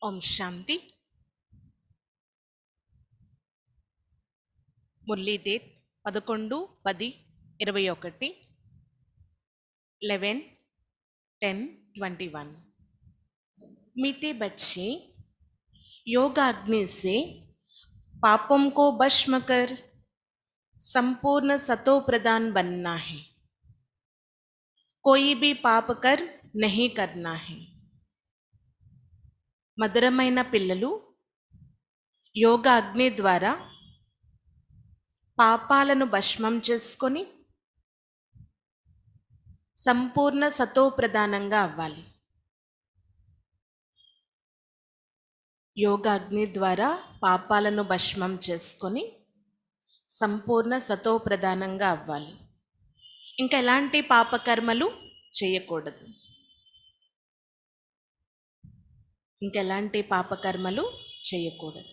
ఓం శాంతి. Murali date 11-10-21, 11-10-21। मीठे बच्चे, योगा अग्नि से पापों को भस्म कर संपूर्ण सतो प्रदान बनना है। कोई भी पाप कर नहीं करना है। మధురమైన పిల్లలు, యోగా అగ్ని ద్వారా పాపాలను భస్మం చేసుకొని సంపూర్ణ సతో ప్రధానంగా అవ్వాలి. యోగా అగ్ని ద్వారా పాపాలను భస్మం చేసుకొని సంపూర్ణ సతో ప్రధానంగా అవ్వాలి. ఇంకా ఎలాంటి పాపకర్మలు చేయకూడదు. ఇంకెలాంటి పాపకర్మలు చేయకూడదు.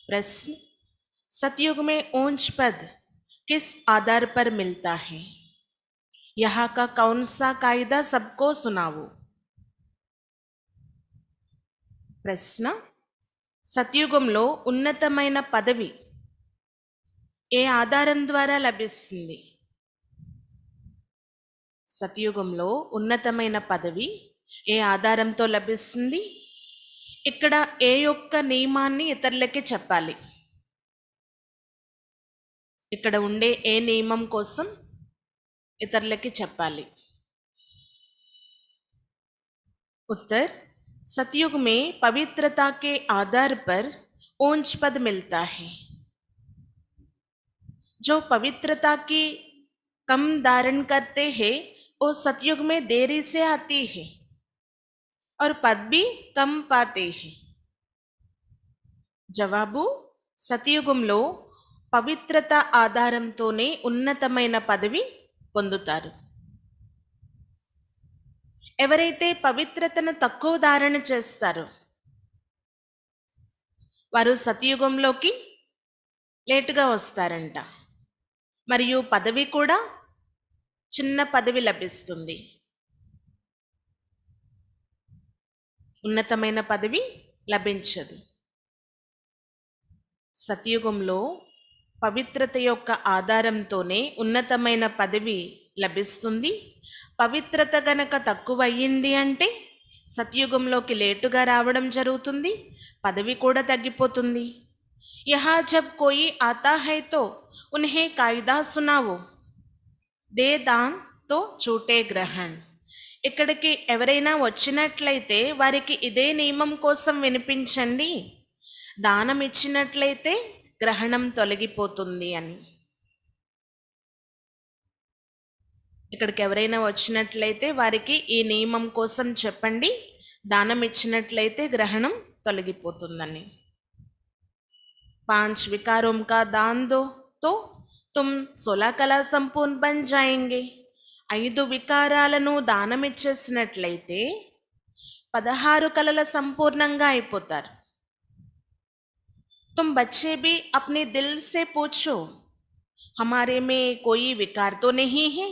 प्रश्न, सतयुग में ऊंच पद किस आधार पर मिलता है? यहाँ का कौन सा कायदा सबको सुनाओ। ప్రశ్న, సత్యుగంలో ఉన్నతమైన పదవి ఏ ఆధారం ద్వారా లభిస్తుంది? సత్యుగంలో ఉన్నతమైన పదవి ఏ ఆధారంతో లభిస్తుంది? ఇక్కడ ఏ యొక్క నియమాన్ని ఇతరులకి చెప్పాలి? ఇక్కడ ఉండే ఏ నియమం కోసం ఇతరులకి చెప్పాలి? उत्तर, सतयुग में पवित्रता के आधार पर ऊंच पद मिलता है। जो पवित्रता की कम धारण करते हैं वो सतयुग में देरी से आती है और पद भी कम पाते हैं। జవాబు, సతయుగంలో పవిత్రత ఆధారంతోనే ఉన్నతమైన పదవి పొందుతారు. ఎవరైతే పవిత్రతను తక్కువ ధారణ చేస్తారో వారు సతయుగంలోకి లేటుగా వస్తారంట. మరియు పదవి కూడా చిన్న పదవి లభిస్తుంది. ఉన్నతమైన పదవి లభించదు. సతయుగంలో పవిత్రత యొక్క ఆధారంతోనే ఉన్నతమైన పదవి లభిస్తుంది. పవిత్రత గనక తక్కువ అయ్యింది అంటే సతయుగంలోకి లేటుగా రావడం జరుగుతుంది, పదవి కూడా తగ్గిపోతుంది. यहाँ जब कोई आता है तो उन्हें कायदा सुनाओ, दे दान तो छूटे ग्रहण। ఇక్కడికి ఎవరైనా వచ్చినట్లయితే వారికి ఇదే నియమం కోసం వినిపించండి, దానం ఇచ్చినట్లయితే గ్రహణం తొలగిపోతుంది అని. ఇక్కడికి ఎవరైనా వచ్చినట్లయితే వారికి ఈ నియమం కోసం చెప్పండి, దానం ఇచ్చినట్లయితే గ్రహణం తొలగిపోతుందని. 5 विकारों का दान दो तो तुम 16 कला संपूर्ण बन जाएंगे। 5 వికారాలను దానం ఇచ్చేసినట్లయితే 16 కళల సంపూర్ణంగా అయిపోతారు. तुम बच्चे भी अपने दिल से पूछो, हमारे में कोई विकार तो नहीं है?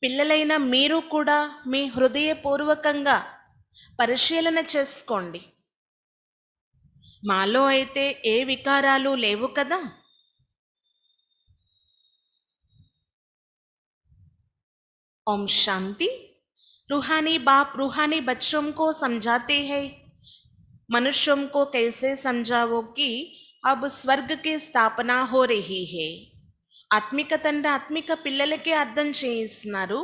పిల్లలైన మీరు కూడా మీ హృదయపూర్వకంగా పరిశీలన చేసుకోండి, మాలో అయితే ఏ వికారాలు లేవు కదా? ओम शांति। रूहानी बाप रूहानी बच्चों को समझाते हैं, मनुष्यों को कैसे समझाओ कि अब स्वर्ग की स्थापना हो रही है। ఆత్మిక తండ్రి ఆత్మిక పిల్లలకి అర్థం చేయిస్తున్నారు,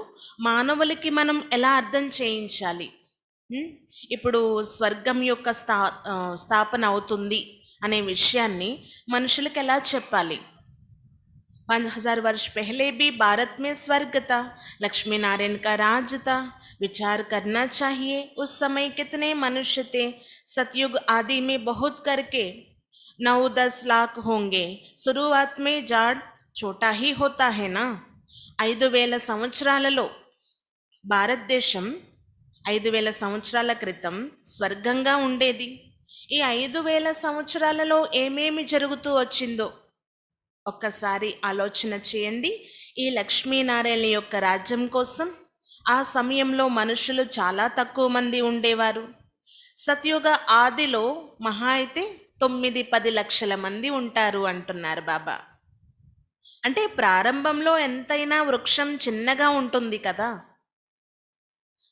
మానవులకి మనం ఎలా అర్థం చేయించాలి. ఇప్పుడు స్వర్గం యొక్క స్థాపన అవుతుంది అనే విషయాన్ని మనుషులకు ఎలా చెప్పాలి? 5000 वर्ष पहले भी भारत में स्वर्ग था, लक्ष्मी नारायण का राज था। विचार करना चाहिए उस समय कितने मनुष्य थे। सतयुग आदि में बहुत करके 9-10 लाख होंगे। शुरुआत में जाड़ छोटा ही होता है ना। 5000 సంవత్సరాలలో భారతదేశం 5000 సంవత్సరాల క్రితం స్వర్గంగా ఉండేది. ఈ 5000 సంవత్సరాలలో ఏమేమి జరుగుతూ వచ్చిందో ఒక్కసారి ఆలోచన చేయండి. ఈ లక్ష్మీనారాయణ యొక్క రాజ్యం కోసం ఆ సమయంలో మనుషులు చాలా తక్కువ మంది ఉండేవారు. సత్యుగ ఆదిలో మహా అయితే 9-10 లక్షల మంది ఉంటారు అంటున్నారు బాబా. అంటే ప్రారంభంలో ఎంతైనా వృక్షం చిన్నగా ఉంటుంది కదా.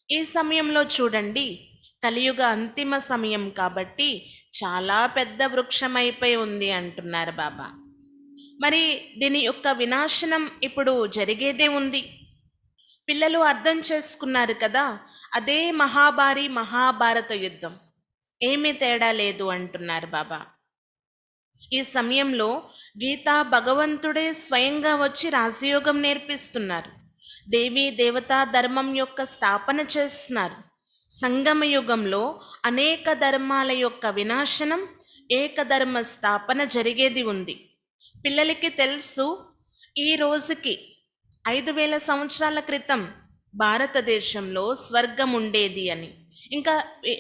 ఈ సమయంలో చూడండి, కలియుగ అంతిమ సమయం కాబట్టి చాలా పెద్ద వృక్షం అయిపోయి ఉంది అంటున్నారు బాబా. మరి దీని యొక్క వినాశనం ఇప్పుడు జరిగేదే ఉంది. పిల్లలు అర్థం చేసుకున్నారు కదా, అదే మహాభారత యుద్ధం, ఏమీ తేడా లేదు అంటున్నారు బాబా. ఈ సమయంలో గీతా భగవంతుడే స్వయంగా వచ్చి రాజయోగం నేర్పిస్తున్నారు. దేవీ దేవతా ధర్మం యొక్క స్థాపన చేస్తున్నారు. సంగమ యుగంలో అనేక ధర్మాల యొక్క వినాశనం, ఏకధర్మ స్థాపన జరిగేది ఉంది. పిల్లలకి తెలుసు, ఈ రోజుకి 5000 సంవత్సరాల క్రితం భారతదేశంలో స్వర్గం ఉండేది అని. ఇంకా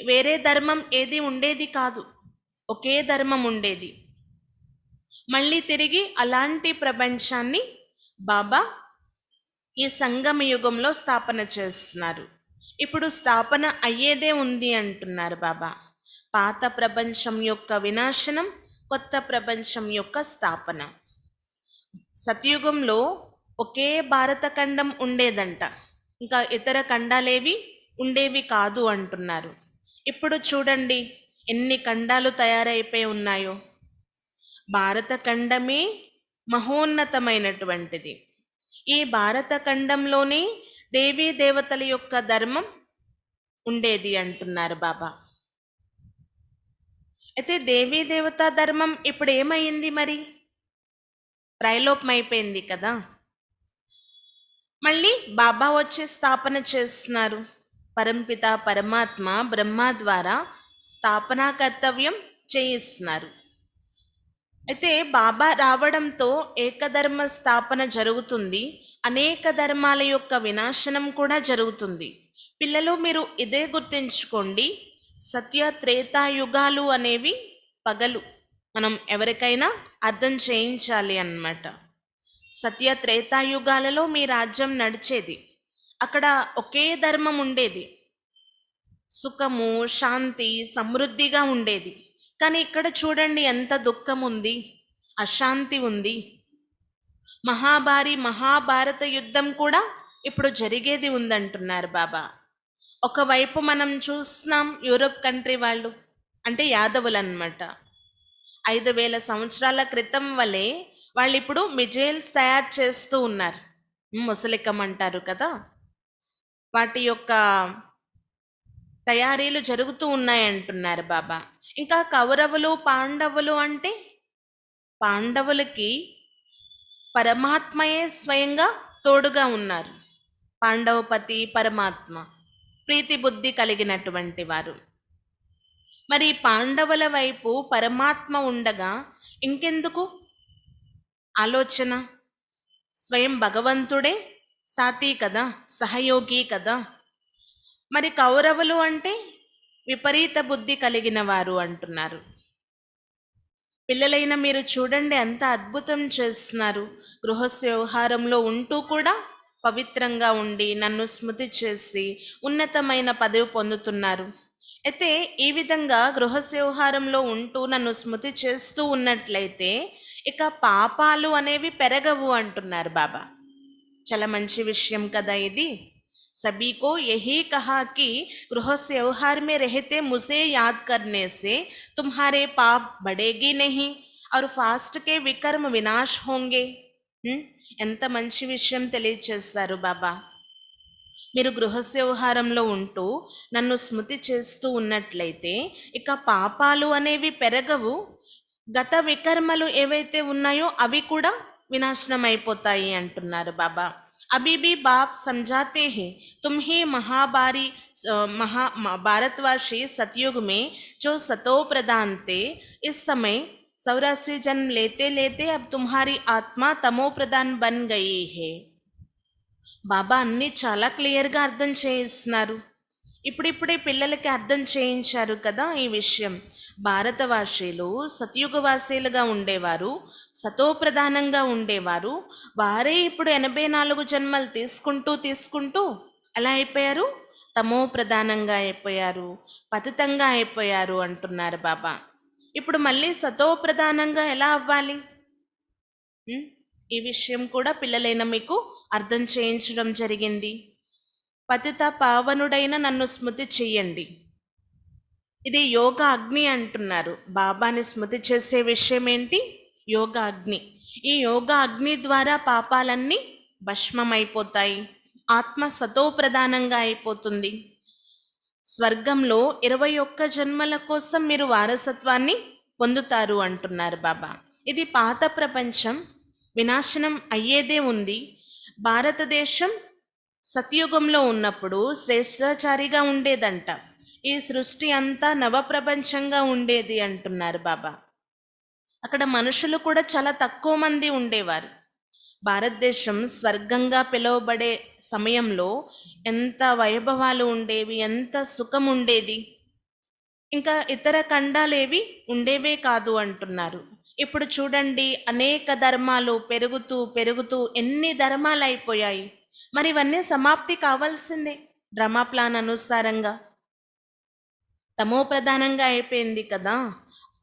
వేరే ధర్మం ఏది ఉండేది కాదు, ఒకే ధర్మం ఉండేది. మళ్ళీ తిరిగి అలాంటి ప్రపంచాన్ని బాబా ఈ సంగమ యుగంలో స్థాపన చేస్తున్నారు. ఇప్పుడు స్థాపన అయ్యేదే ఉంది అంటున్నారు బాబా. పాత ప్రపంచం యొక్క వినాశనం, కొత్త ప్రపంచం యొక్క స్థాపన. సత్యుగంలో ఒకే భారత ఖండం ఉండేదంట, ఇంకా ఇతర ఖండాలేవి ఉండేవి కాదు అంటున్నారు. ఇప్పుడు చూడండి ఎన్ని ఖండాలు తయారైపోయి ఉన్నాయో. భారత ఖండమే మహోన్నతమైనటువంటిది. ఈ భారత ఖండంలోనే దేవీ దేవతల యొక్క ధర్మం ఉండేది అంటున్నారు బాబా. అయితే దేవీ దేవతా ధర్మం ఇప్పుడు ఏమైంది మరి? ప్రయలోపం అయిపోయింది కదా. మళ్ళీ బాబా వచ్చి స్థాపన చేస్తున్నారు. పరంపిత పరమాత్మ బ్రహ్మ ద్వారా స్థాపనా కర్తవ్యం చేయిస్తున్నారు. అయితే బాబా రావడంతో ఏకధర్మ స్థాపన జరుగుతుంది, అనేక ధర్మాల యొక్క వినాశనం కూడా జరుగుతుంది. పిల్లలు మీరు ఇదే గుర్తుంచుకోండి, సత్య త్రేతాయుగాలు అనేవి పగలు మనం ఎవరికైనా అర్థం చేయించాలి అన్నమాట. సత్య త్రేతాయుగాలలో మీ రాజ్యం నడిచేది, అక్కడ ఒకే ధర్మం ఉండేది, సుఖము శాంతి సమృద్ధిగా ఉండేది. కానీ ఇక్కడ చూడండి ఎంత దుఃఖం ఉంది, అశాంతి ఉంది. మహాభారత యుద్ధం కూడా ఇప్పుడు జరిగేది ఉందంటున్నారు బాబా. ఒకవైపు మనం చూస్తున్నాం, యూరోప్ కంట్రీ వాళ్ళు అంటే యాదవులు అన్నమాట, 5000 సంవత్సరాల క్రితం వలె వాళ్ళు ఇప్పుడు మిజైల్స్ తయారు చేస్తూ ఉన్నారు. ముసలికం అంటారు కదా, వాటి యొక్క తయారీలు జరుగుతూ ఉన్నాయంటున్నారు బాబా. ఇంకా కౌరవులు పాండవులు అంటే పాండవులకి పరమాత్మయే స్వయంగా తోడుగా ఉన్నారు. పాండవపతి పరమాత్మ ప్రీతి బుద్ధి కలిగినటువంటి వారు. మరి పాండవుల వైపు పరమాత్మ ఉండగా ఇంకెందుకు ఆలోచన? స్వయం భగవంతుడే సాతి కదా, సహయోగి కదా. మరి కౌరవులు అంటే విపరీత బుద్ధి కలిగిన వారు అంటున్నారు. పిల్లలైన మీరు చూడండి ఎంత అద్భుతం చేస్తున్నారు. గృహస్థ వ్యవహారంలో ఉంటూ కూడా పవిత్రంగా ఉండి నన్ను స్మృతి చేసి ఉన్నతమైన పదవి పొందుతున్నారు. అయితే ఈ విధంగా గృహస్థ వ్యవహారంలో ఉంటూ నన్ను స్మృతి చేస్తూ ఉన్నట్లయితే ఇక పాపాలు అనేవి పెరగవు అంటున్నారు బాబా. చాలా మంచి విషయం కదా ఇది. सभी को यही कहा कि गृहस्थ व्यवहार में रहते मुझे याद करने से तुम्हारे पाप बढ़ेगी नहीं और फास्ट के विकर्म विनाश होंगे. ఎంత మంచి విషయం తెలియచేస్తారు బాబా. మీరు గృహస్థ వ్యవహారంలో ఉంటూ నన్ను స్మృతి చేస్తూ ఉన్నట్లయితే ఇక పాపాలు అనేవి పెరగవు, గత వికర్మలు ఏవైతే ఉన్నాయో అవి కూడా వినాశనం అయిపోతాయి అంటున్నారు బాబా. अभी भी बाप समझाते हैं, तुम ही भारतवासी सतयुग में जो सतो प्रधान थे, इस समय 84 जन्म लेते लेते अब तुम्हारी आत्मा तमो प्रधान बन गई है. బాబా అన్నీ చాలా క్లియర్గా అర్థం చేయిస్తున్నారు. ఇప్పుడిప్పుడే పిల్లలకి అర్థం చేయించారు కదా ఈ విషయం. భారతవాసీలు సతయుగవాసీలుగా ఉండేవారు, సతోప్రధానంగా ఉండేవారు. వారే ఇప్పుడు 84 జన్మలు తీసుకుంటూ ఎలా అయిపోయారు? తమో ప్రధానంగా అయిపోయారు, పతితంగా అయిపోయారు అంటున్నారు బాబా. ఇప్పుడు మళ్ళీ సతో ప్రధానంగా ఎలా అవ్వాలి? ఉమ్, ఈ విషయం కూడా పిల్లలైన మీకు అర్థం చేయించడం జరిగింది. పతిత పావనుడైన నన్ను స్మృతి చెయ్యండి. ఇది యోగ అగ్ని అంటున్నారు. బాబాని స్మృతి చేసే విషయం ఏంటి? యోగ అగ్ని. ఈ యోగ అగ్ని ద్వారా పాపాలన్నీ భస్మమైపోతాయి. ఆత్మ సతో ప్రధానంగా అయిపోతుంది. స్వర్గంలో 21 జన్మల కోసం మీరు వారసత్వాన్ని పొందుతారు అంటున్నారు బాబా. ఇది పాత ప్రపంచం వినాశనం అయ్యేదే ఉంది. భారతదేశం సత్యుగంలో ఉన్నప్పుడు శ్రేష్టాచారిగా ఉండేదంట. ఈ సృష్టి అంతా నవప్రపంచంగా ఉండేది అంటున్నారు బాబా. అక్కడ మనుషులు కూడా చాలా తక్కువ మంది ఉండేవారు. భారతదేశం స్వర్గంగా పిలువబడే సమయంలో ఎంత వైభవాలు ఉండేవి, ఎంత సుఖం ఉండేది. ఇంకా ఇతర ఖండాలేవి ఉండేవే కాదు అంటున్నారు. ఇప్పుడు చూడండి, అనేక ధర్మాలు పెరుగుతూ పెరుగుతూ ఎన్ని ధర్మాలు అయిపోయాయి. మరి ఇవన్నీ సమాప్తి కావాల్సిందే డ్రామా ప్లాన్ అనుసారంగా. తమో ప్రధానంగా అయిపోయింది కదా,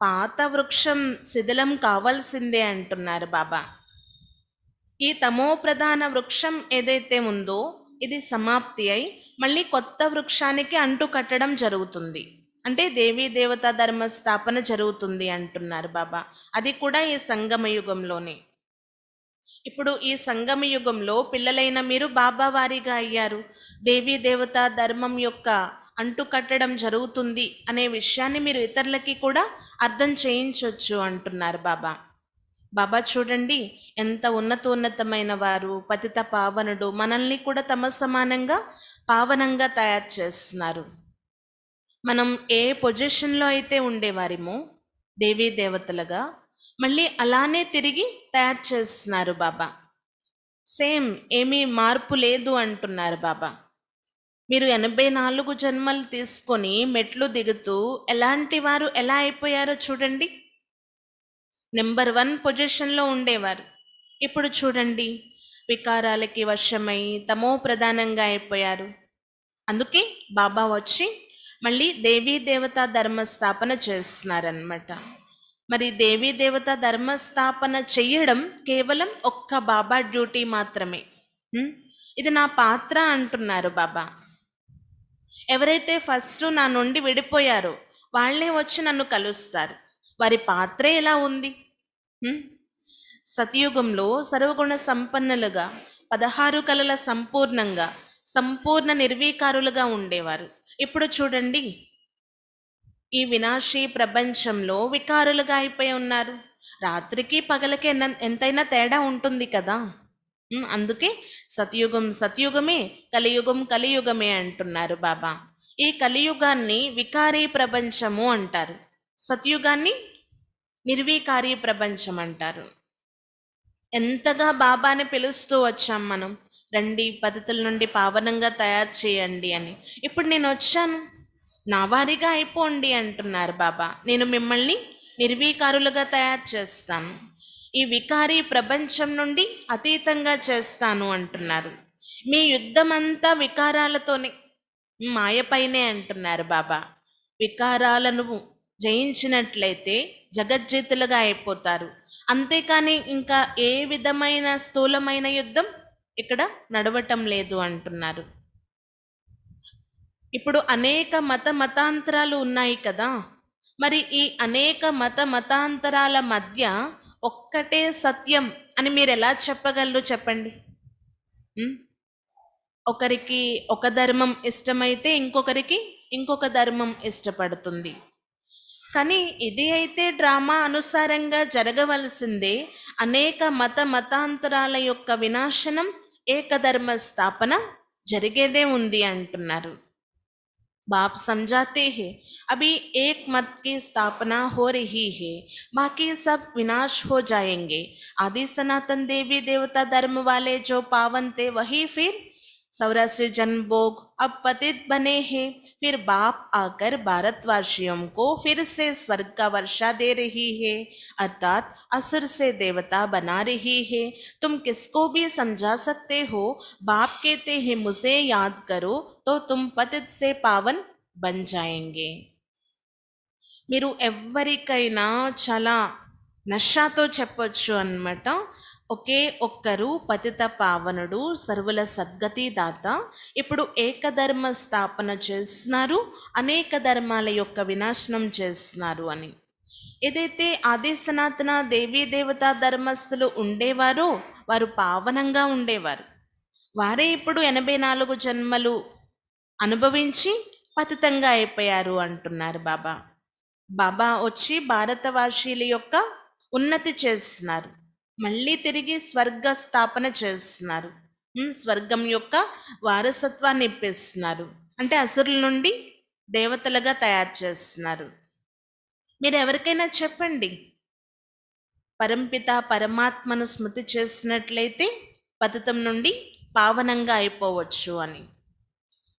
పాత వృక్షం శిథిలం కావాల్సిందే అంటున్నారు బాబా. ఈ తమో ప్రధాన వృక్షం ఏదైతే ఉందో ఇది సమాప్తి అయి మళ్ళీ కొత్త వృక్షానికి అంటు కట్టడం జరుగుతుంది. అంటే దేవీ దేవతా ధర్మ స్థాపన జరుగుతుంది అంటున్నారు బాబా. అది కూడా ఈ సంగమ యుగంలోనే. ఇప్పుడు ఈ సంగమ యుగంలో పిల్లలైన మీరు బాబా వారిగా అయ్యారు. దేవీ దేవతా ధర్మం యొక్క అంటు కట్టడం జరుగుతుంది అనే విషయాన్ని మీరు ఇతరులకి కూడా అర్థం చేయించవచ్చు అంటున్నారు బాబా. బాబా చూడండి, ఎంత ఉన్నతమైన వారు, పతిత పావనుడు, మనల్ని కూడా తమ సమానంగా పావనంగా తయారు చేస్తున్నారు. మనం ఏ పొజిషన్లో అయితే ఉండేవారిమో దేవీ దేవతలుగా మళ్ళీ అలానే తిరిగి తయారు చేస్తున్నారు బాబా. సేమ్, ఏమీ మార్పు లేదు అంటున్నారు బాబా. మీరు 84 జన్మలు తీసుకొని మెట్లు దిగుతూ ఎలాంటి వారు ఎలా అయిపోయారో చూడండి. నెంబర్ 1 పొజిషన్లో ఉండేవారు. ఇప్పుడు చూడండి, వికారాలకి వశమై తమో ప్రధానంగా అయిపోయారు. అందుకే బాబా వచ్చి మళ్ళీ దేవీ దేవతా ధర్మస్థాపన చేస్తున్నారనమాట. మరి దేవీ దేవతా ధర్మస్థాపన చెయ్యడం కేవలం ఒక్క బాబా డ్యూటీ మాత్రమే. ఇది నా పాత్ర అంటున్నారు బాబా. ఎవరైతే ఫస్ట్ నా నుండి విడిపోయారో వాళ్ళే వచ్చి నన్ను కలుస్తారు. వారి పాత్ర ఎలా ఉంది? సతయుగంలో సర్వగుణ సంపన్నులుగా 16 కళల సంపూర్ణంగా సంపూర్ణ నిర్వీకారులుగా ఉండేవారు. ఇప్పుడు చూడండి, ఈ వినాశీ ప్రపంచంలో వికారులుగా అయిపోయి ఉన్నారు. రాత్రికి పగలకి ఎంతైనా తేడా ఉంటుంది కదా. అందుకే సతయుగం సతయుగమే, కలియుగం కలియుగమే అంటున్నారు బాబా. ఈ కలియుగాన్ని వికారీ ప్రపంచము అంటారు, సతయుగాన్ని నిర్వీకారీ ప్రపంచం అంటారు. ఎంతగా బాబాని పిలుస్తూ వచ్చాం మనం, రండి పద్ధతుల నుండి పావనంగా తయారు చేయండి అని. ఇప్పుడు నేను వచ్చాను, నా వారిగా అయిపోండి అంటున్నారు బాబా. నేను మిమ్మల్ని నిర్వీకారులుగా తయారు చేస్తాను, ఈ వికారీ ప్రపంచం నుండి అతీతంగా చేస్తాను అంటున్నారు. మీ యుద్ధం అంతా వికారాలతోనే, మాయపైనే అంటున్నారు బాబా. వికారాలను జయించినట్లయితే జగజ్జీతులుగా అయిపోతారు. అంతేకాని ఇంకా ఏ విధమైన స్థూలమైన యుద్ధం ఇక్కడ నడవటం లేదు అంటున్నారు. ఇప్పుడు అనేక మతాంతరాలు ఉన్నాయి కదా, మరి ఈ అనేక మతాంతరాల మధ్య ఒక్కటే సత్యం అని మీరు ఎలా చెప్పగలరు చెప్పండి? ఒకరికి ఒక ధర్మం ఇష్టమైతే ఇంకొకరికి ఇంకొక ధర్మం ఇష్టపడుతుంది. కానీ ఇది అయితే డ్రామా అనుసారంగా జరగవలసిందే. అనేక మతాంతరాల యొక్క వినాశనం, ఏకధర్మ స్థాపన జరిగేదే ఉంది అంటున్నారు. बाप समझाते हैं अभी एक मत की स्थापना हो रही है, बाकी सब विनाश हो जाएंगे. आदि सनातन देवी देवता धर्म वाले जो पावन थे वही फिर सौराष्ट्र जनभोग अब पतित बने हैं, फिर बाप आकर भारतवासियों को फिर से स्वर्ग का वर्षा दे रही है, अर्थात असुर से देवता बना रही है। तुम किसको भी समझा सकते हो। बाप कहते हैं मुझे याद करो तो तुम पतित से पावन बन जाएंगे। మీరు ఎవ్వరికైనా చాలా నషాతో చెప్పొచ్చు అన్నమాట. ఒకే ఒక్కరు పతిత పావనుడు, సర్వుల సద్గతి దాత. ఇప్పుడు ఏకధర్మ స్థాపన చేస్తున్నారు, అనేక ధర్మాల యొక్క వినాశనం చేస్తున్నారు అని. ఏదైతే ఆది సనాతన దేవీ దేవతా ధర్మస్థులు ఉండేవారో వారు పావనంగా ఉండేవారు. వారే ఇప్పుడు 84 జన్మలు అనుభవించి పతితంగా అయిపోయారు అంటున్నారు బాబా. బాబా వచ్చి భారతవాసీల యొక్క ఉన్నతి చేస్తున్నారు, మళ్ళీ తిరిగి స్వర్గ స్థాపన చేస్తున్నారు. స్వర్గం యొక్క వారసత్వాన్ని ఇప్పిస్తున్నారు, అంటే అసురుల నుండి దేవతలుగా తయారు చేస్తున్నారు. మీరు ఎవరికైనా చెప్పండి, పరంపిత పరమాత్మను స్మృతి చేసినట్లయితే పతితం నుండి పావనంగా అయిపోవచ్చు అని.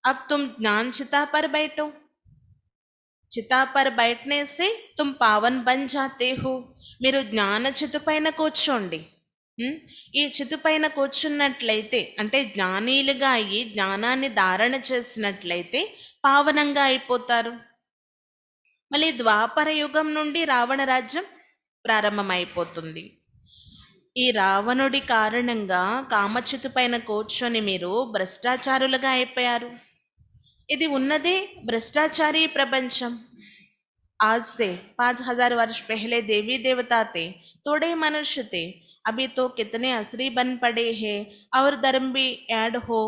అబ్ తుమ్ జ్ఞాన్ చితా పర్ బైఠో, చితా పర్ బైఠనే సే తుమ్ పావన్ బన్ జాతే హో. మీరు జ్ఞాన చితు పైన కూర్చోండి. ఈ చితు పైన కూర్చున్నట్లయితే, అంటే జ్ఞానీలుగా అయ్యి జ్ఞానాన్ని ధారణ చేసినట్లయితే పావనంగా అయిపోతారు. మళ్ళీ ద్వాపర యుగం నుండి రావణ రాజ్యం ప్రారంభమైపోతుంది. ఈ రావణుడి కారణంగా కామచితు పైన కూర్చొని మీరు భ్రష్టాచారులుగా అయిపోయారు. ఇది ఉన్నదే భ్రష్టాచారీ ప్రపంచం. आज से 5000 वर्ष पहले देवी देवता थे, थोड़े मनुष्य थे, अभी तो कितने असली बन पड़े हैं और धर्म भी ऐड हो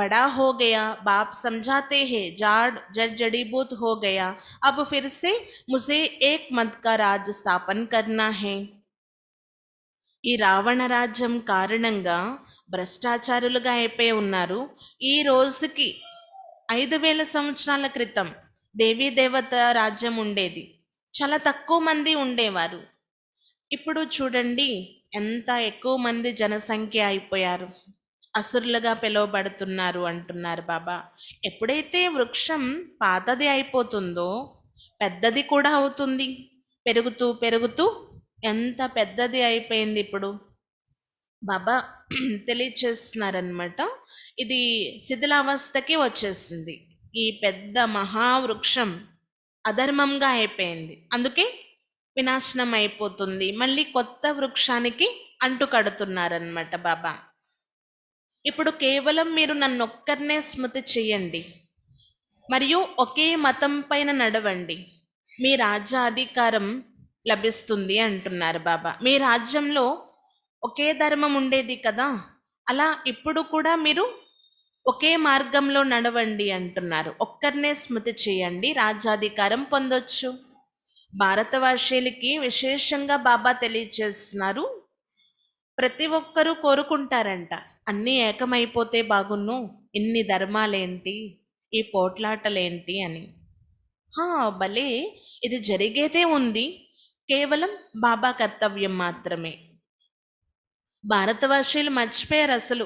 बड़ा हो गया। बाप समझाते हैं जाड़ जड़ जड़ीबूत हो गया, अब फिर से मुझे एक मत का राज स्थापन करना है। ఈ రావణ రాజ్యం కారణంగా భ్రష్టాచారులుగా అయిపోయి ఉన్నారు. ఈ రోజుకి 5000 సంవత్సరాల క్రితం దేవీ దేవత రాజ్యం ఉండేది, చాలా తక్కువ మంది ఉండేవారు. ఇప్పుడు చూడండి ఎంత ఎక్కువ మంది జనసంఖ్య అయిపోయారు, అసురులుగా పిలువబడుతున్నారు అంటున్నారు బాబా. ఎప్పుడైతే వృక్షం పాతది అయిపోతుందో పెద్దది కూడా అవుతుంది, పెరుగుతూ పెరుగుతూ ఎంత పెద్దది అయిపోయింది ఇప్పుడు. బాబా తెలియచేస్తున్నారనమాట, ఇది శిథిలావస్థకి వచ్చేసింది. ఈ పెద్ద మహావృక్షం అధర్మంగా అయిపోయింది, అందుకే వినాశనం అయిపోతుంది. మళ్ళీ కొత్త వృక్షానికి అంటు కడుతున్నారనమాట బాబా. ఇప్పుడు కేవలం మీరు నన్నొక్కరినే స్మృతి చెయ్యండి మరియు ఒకే మతం పైన నడవండి, మీ రాజ్యాధికారం లభిస్తుంది అంటున్నారు బాబా. మీ రాజ్యంలో ఒకే ధర్మం ఉండేది కదా, అలా ఇప్పుడు కూడా మీరు ఒకే మార్గంలో నడవండి అంటున్నారు. ఒక్కరినే స్మృతి చేయండి, రాజ్యాధికారం పొందొచ్చు. భారతవాసీలకి విశేషంగా బాబా తెలియచేస్తున్నారు, ప్రతి ఒక్కరూ కోరుకుంటారంట అన్నీ ఏకమైపోతే బాగున్ను, ఇన్ని ధర్మాలేంటి, ఈ పోట్లాటలేంటి అని. భలే, ఇది జరిగేదే ఉంది, కేవలం బాబా కర్తవ్యం మాత్రమే. భారతవాసీలు మర్చిపోయారు అసలు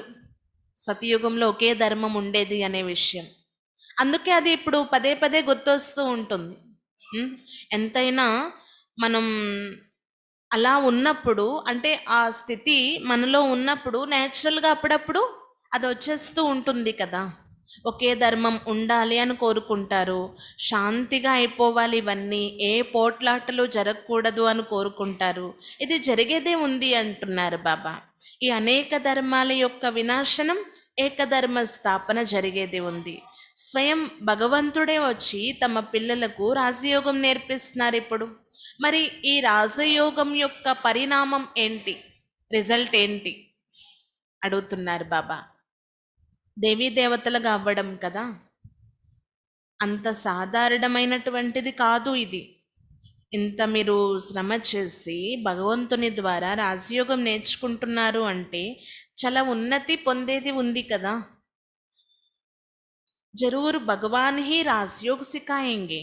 సతయుగంలో ఒకే ధర్మం ఉండేది అనే విషయం. అందుకే అది ఇప్పుడు పదే పదే గుర్తొస్తూ ఉంటుంది. ఎంతైనా మనం అలా ఉన్నప్పుడు, అంటే ఆ స్థితి మనలో ఉన్నప్పుడు న్యాచురల్గా అప్పుడప్పుడు అది వచ్చేస్తూ ఉంటుంది కదా. ఒకే ధర్మం ఉండాలి అని కోరుకుంటారు, శాంతిగా అయిపోవాలి ఇవన్నీ, ఏ పోట్లాటలు జరగకూడదు అని కోరుకుంటారు. ఇది జరిగేదే ఉంది అంటున్నారు బాబా. ఈ అనేక ధర్మాల యొక్క వినాశనం, ఏకధర్మ స్థాపన జరిగేది ఉంది. స్వయం భగవంతుడే వచ్చి తమ పిల్లలకు రాజయోగం నేర్పిస్తున్నారు ఇప్పుడు. మరి ఈ రాజయోగం యొక్క పరిణామం ఏంటి, రిజల్ట్ ఏంటి అడుగుతున్నారు బాబా. దేవీ దేవతలుగా అవ్వడం కదా, అంత సాధారణమైనటువంటిది కాదు ఇది. ఇంత మీరు శ్రమ చేసి భగవంతుని ద్వారా రాజయోగం నేర్చుకుంటున్నారు అంటే చాలా ఉన్నతి పొందేది ఉంది కదా. జరూర్ భగవాన్ హీ రాజయోగ్ సిఖాయేంగే,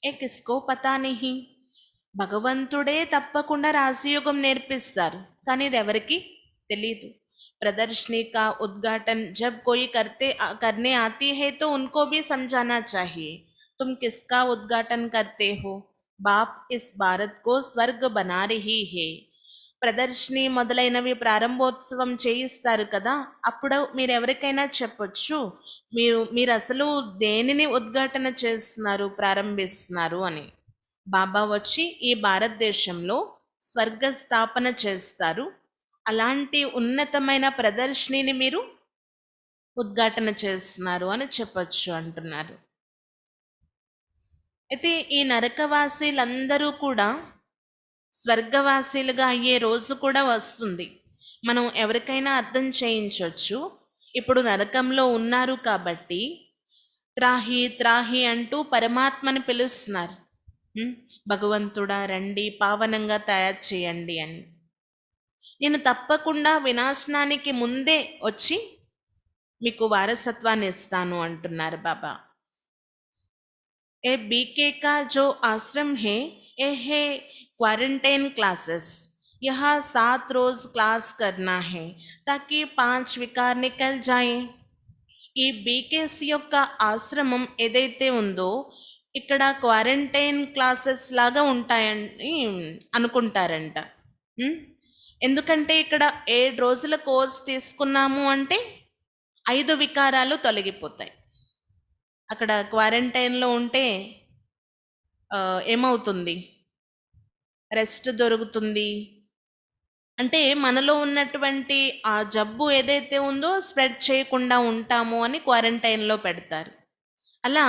ఏ కిస్కో పతా నహీ. భగవంతుడే తప్పకుండా రాజయోగం నేర్పిస్తారు, కానీ ఇది ఎవరికి తెలీదు. प्रदर्शनी का उद्घाटन जब कोई करने आती है तो उनको भी समझाना चाहिए, तुम किसका उद्घाटन करते हो, बाप इस भारत को स्वर्ग बना रही है. ప్రదర్శిని మొదలైనవి ప్రారంభోత్సవం చేయిస్తారు కదా, అప్పుడు మీరు ఎవరికైనా చెప్పొచ్చు, మీరు అసలు దేనిని ఉద్ఘాటన చేస్తున్నారు, ప్రారంభిస్తున్నారు అని. బాబా వచ్చి ఈ భారతదేశంలో స్వర్గ స్థాపన చేస్తారు, అలాంటి ఉన్నతమైన ప్రదర్శినిని మీరు ఉద్ఘాటన చేస్తున్నారు అని చెప్పొచ్చు అంటున్నారు. అయితే ఈ నరకవాసీలందరూ కూడా స్వర్గవాసీలుగా అయ్యే రోజు కూడా వస్తుంది. మనం ఎవరికైనా అర్థం చేయించవచ్చు, ఇప్పుడు నరకంలో ఉన్నారు కాబట్టి త్రాహి త్రాహి అంటూ పరమాత్మని పిలుస్తున్నారు. భగవంతుడా రండి, పావనంగా తయారు చేయండి అని. నేను తప్పకుండా వినాశనానికి ముందే వచ్చి మీకు వారసత్వాన్ని ఇస్తాను అంటున్నారు బాబా. ए बीके का जो आश्रम है, ये है क्वारंटाइन क्लासेस. यहाँ 7 रोज क्लास करना है ताकि 5 వికార్ నికల్ జాయే. ఈ బీకేస్ యొక్క ఆశ్రమం ఏదైతే ఉందో ఇక్కడ క్వారంటైన్ క్లాసెస్ లాగా ఉంటాయని అనుకుంటారంట. ఎందుకంటే ఇక్కడ 7 రోజుల కోర్స్ తీసుకున్నాము అంటే 5 వికారాలు తొలగిపోతాయి. అక్కడ క్వారంటైన్లో ఉంటే ఏమవుతుంది, రెస్ట్ దొరుకుతుంది. అంటే మనలో ఉన్నటువంటి ఆ జబ్బు ఏదైతే ఉందో స్ప్రెడ్ చేయకుండా ఉంటాము అని క్వారంటైన్లో పెడతారు. అలా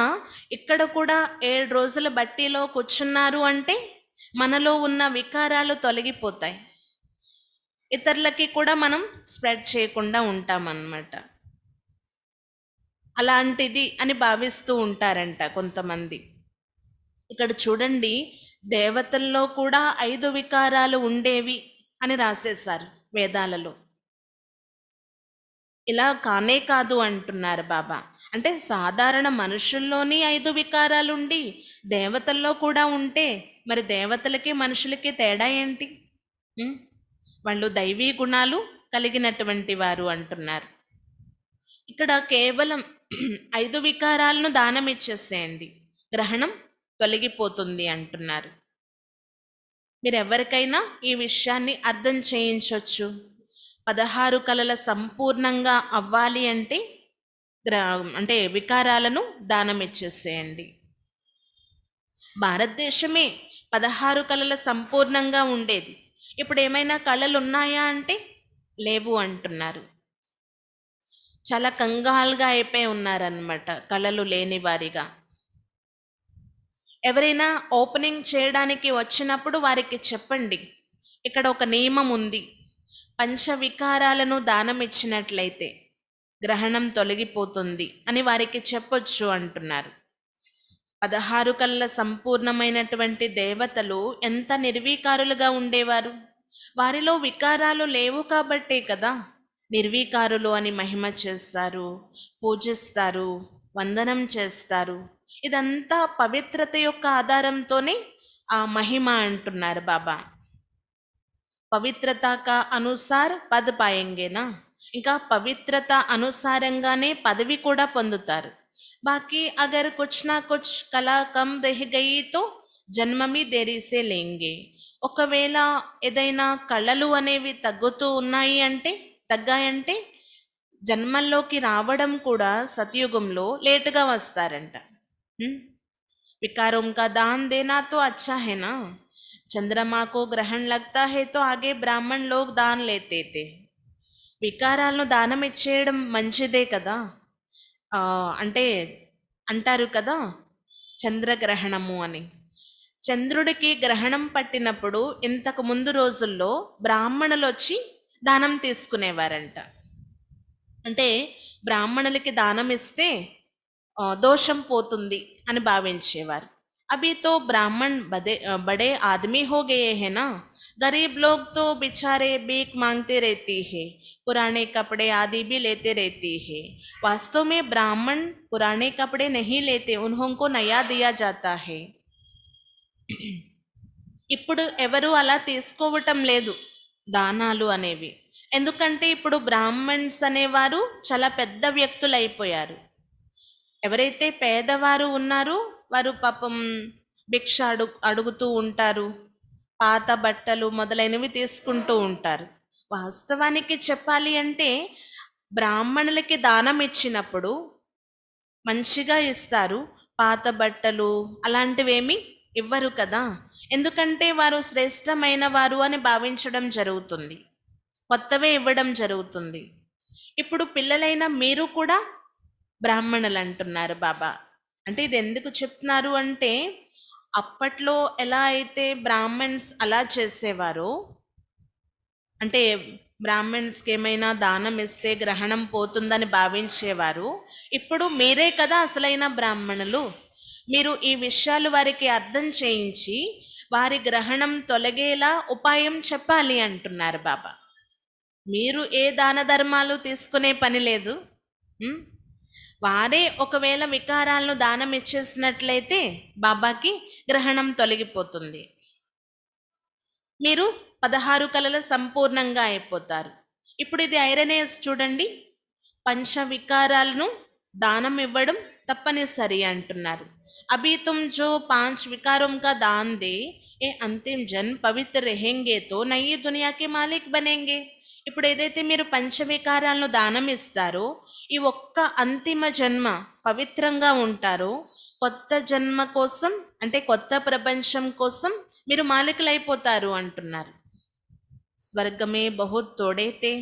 ఇక్కడ కూడా 7 రోజుల బట్టీలో కూర్చున్నారు అంటే మనలో ఉన్న వికారాలు తొలగిపోతాయి, ఇతరులకి కూడా మనం స్ప్రెడ్ చేయకుండా ఉంటామన్నమాట. అలాంటిది అని భావిస్తూ ఉంటారంట కొంతమంది. ఇక్కడ చూడండి, దేవతల్లో కూడా 5 వికారాలు ఉండేవి అని రాసేశారు వేదాలలో. ఇలా కానే కాదు అంటున్నారు బాబా. అంటే సాధారణ మనుషుల్లోని 5 వికారాలు ఉండి దేవతల్లో కూడా ఉంటే మరి దేవతలకి మనుషులకి తేడా ఏంటి? వాళ్ళు దైవీ గుణాలు కలిగినటువంటి వారు అంటున్నారు. ఇక్కడ కేవలం 5 వికారాలను దానం ఇచ్చేసేయండి, గ్రహణం తొలగిపోతుంది అంటున్నారు. మీరు ఎవరికైనా ఈ విషయాన్ని అర్థం చేయించవచ్చు. 16 కళల సంపూర్ణంగా అవ్వాలి అంటే అంటే వికారాలను దానం ఇచ్చేసేయండి. భారతదేశమే 16 కళల సంపూర్ణంగా ఉండేది, ఇప్పుడు ఏమైనా కళలు ఉన్నాయా అంటే లేవు అంటున్నారు. చాలా కంగాలుగా అయిపోయి ఉన్నారన్నమాట, కళలు లేని వారిగా. ఎవరైనా ఓపెనింగ్ చేయడానికి వచ్చినప్పుడు వారికి చెప్పండి, ఇక్కడ ఒక నియమం ఉంది, పంచవికారాలను దానం ఇచ్చినట్లయితే గ్రహణం తొలగిపోతుంది అని వారికి చెప్పొచ్చు అంటున్నారు. 16 కళ్ళ సంపూర్ణమైనటువంటి దేవతలు ఎంత నిర్వీకారులుగా ఉండేవారు, వారిలో వికారాలు లేవు కాబట్టే కదా నిర్వీకారులు అని మహిమ చేస్తారు, పూజిస్తారు, వందనం చేస్తారు. ఇదంతా పవిత్రత యొక్క ఆధారంతోనే ఆ మహిమ అంటున్నారు బాబా. పవిత్రత కా అనుసార్ పద్ పాయంగేనా, ఇంకా పవిత్రత అనుసారంగానే పదవి కూడా పొందుతారు. బాకీ అగర్ కుచ్ నా కుచ్ కళా కమ్ రహ్ గయి తో జన్మమి దేరీసే లేంగే. ఒకవేళ ఏదైనా కళలు అనేవి తగ్గాయంటే జన్మల్లోకి రావడం కూడా సతయుగంలో లేటుగా వస్తారంట. विकारों का दान देना तो अच्छा है ना, चंद्रमा को ग्रहण लगता है तो आगे ब्राह्मण लोग दान लेते थे. వికారాలను దానం ఇచ్చేయడం మంచిదే కదా. అంటే అంటారు కదా చంద్రగ్రహణము అని. చంద్రుడికి గ్రహణం పట్టినప్పుడు ఇంతకు ముందు రోజుల్లో బ్రాహ్మణులు వచ్చి దానం తీసుకునేవారంట. అంటే బ్రాహ్మణులకి దానం ఇస్తే దోషం పోతుంది అని భావించేవారు. अभी तो ब्राह्मण बड़े आदमी हो गए हैं ना, गरीब लोग तो बेचारे भीख मांगते रहती है, पुराने कपड़े आदि भी लेते रहती है. वास्तव में ब्राह्मण पुराने कपड़े नहीं लेते, उनको नया दिया जाता है. ఇప్పుడు ఎవరు అలా తీసుకోవటం లేదు దానాలు అనేవి. ఎందుకంటే ఇప్పుడు బ్రాహ్మణ్స్ అనేవారు చాలా పెద్ద వ్యక్తులు అయిపోయారు. ఎవరైతే పేదవారు ఉన్నారో వారు పాపం భిక్ష అడుగుతూ ఉంటారు. పాత బట్టలు మొదలైనవి తీసుకుంటూ ఉంటారు. వాస్తవానికి చెప్పాలి అంటే బ్రాహ్మణులకి దానం ఇచ్చినప్పుడు మంచిగా ఇస్తారు. పాత బట్టలు అలాంటివేమి ఇవ్వరు కదా! ఎందుకంటే వారు శ్రేష్టమైన వారు అని భావించడం జరుగుతుంది. కొత్తవే ఇవ్వడం జరుగుతుంది. ఇప్పుడు పిల్లలైన మీరు కూడా బ్రాహ్మణులు అంటున్నారు బాబా. అంటే ఇది ఎందుకు చెప్తున్నారు అంటే, అప్పట్లో ఎలా అయితే బ్రాహ్మణ్స్ అలా చేసేవారో, అంటే బ్రాహ్మణ్స్కి ఏమైనా దానం ఇస్తే గ్రహణం పోతుందని భావించేవారు. ఇప్పుడు మీరే కదా అసలైన బ్రాహ్మణులు. మీరు ఈ విషయాలు వారికి అర్థం చేయించి వారి గ్రహణం తొలగేలా ఉపాయం చెప్పాలి అంటున్నారు బాబా. మీరు ఏ దాన ధర్మాలు తీసుకునే పని లేదు. ఉమ్, వారే ఒకవేళ వికారాలను దానం ఇచ్చేసినట్లయితే బాబాకి గ్రహణం తొలగిపోతుంది. మీరు 16 కళలు సంపూర్ణంగా అయిపోతారు. ఇప్పుడు ఇది ఐరనేస్ చూడండి, పంచ వికారాలను దానం ఇవ్వడం తప్పనిసరి అంటున్నారు. అభి తుమ్ జో 5 వికారం కా దాన్ దే ఏ అంతిమ్ జన్ పవిత్ర రెహెంగే తో నయి దునియాకి మాలిక్ బనేంగే. ఇప్పుడు ఏదైతే మీరు పంచవికారాలను దానం ఇస్తారో, ఈ ఒక్క అంతిమ జన్మ పవిత్రంగా ఉంటారో, కొత్త జన్మ కోసం అంటే కొత్త ప్రపంచం కోసం మీరు మాలికలైపోతారు అంటున్నారు. స్వర్గమే బహుత్ తోడే తే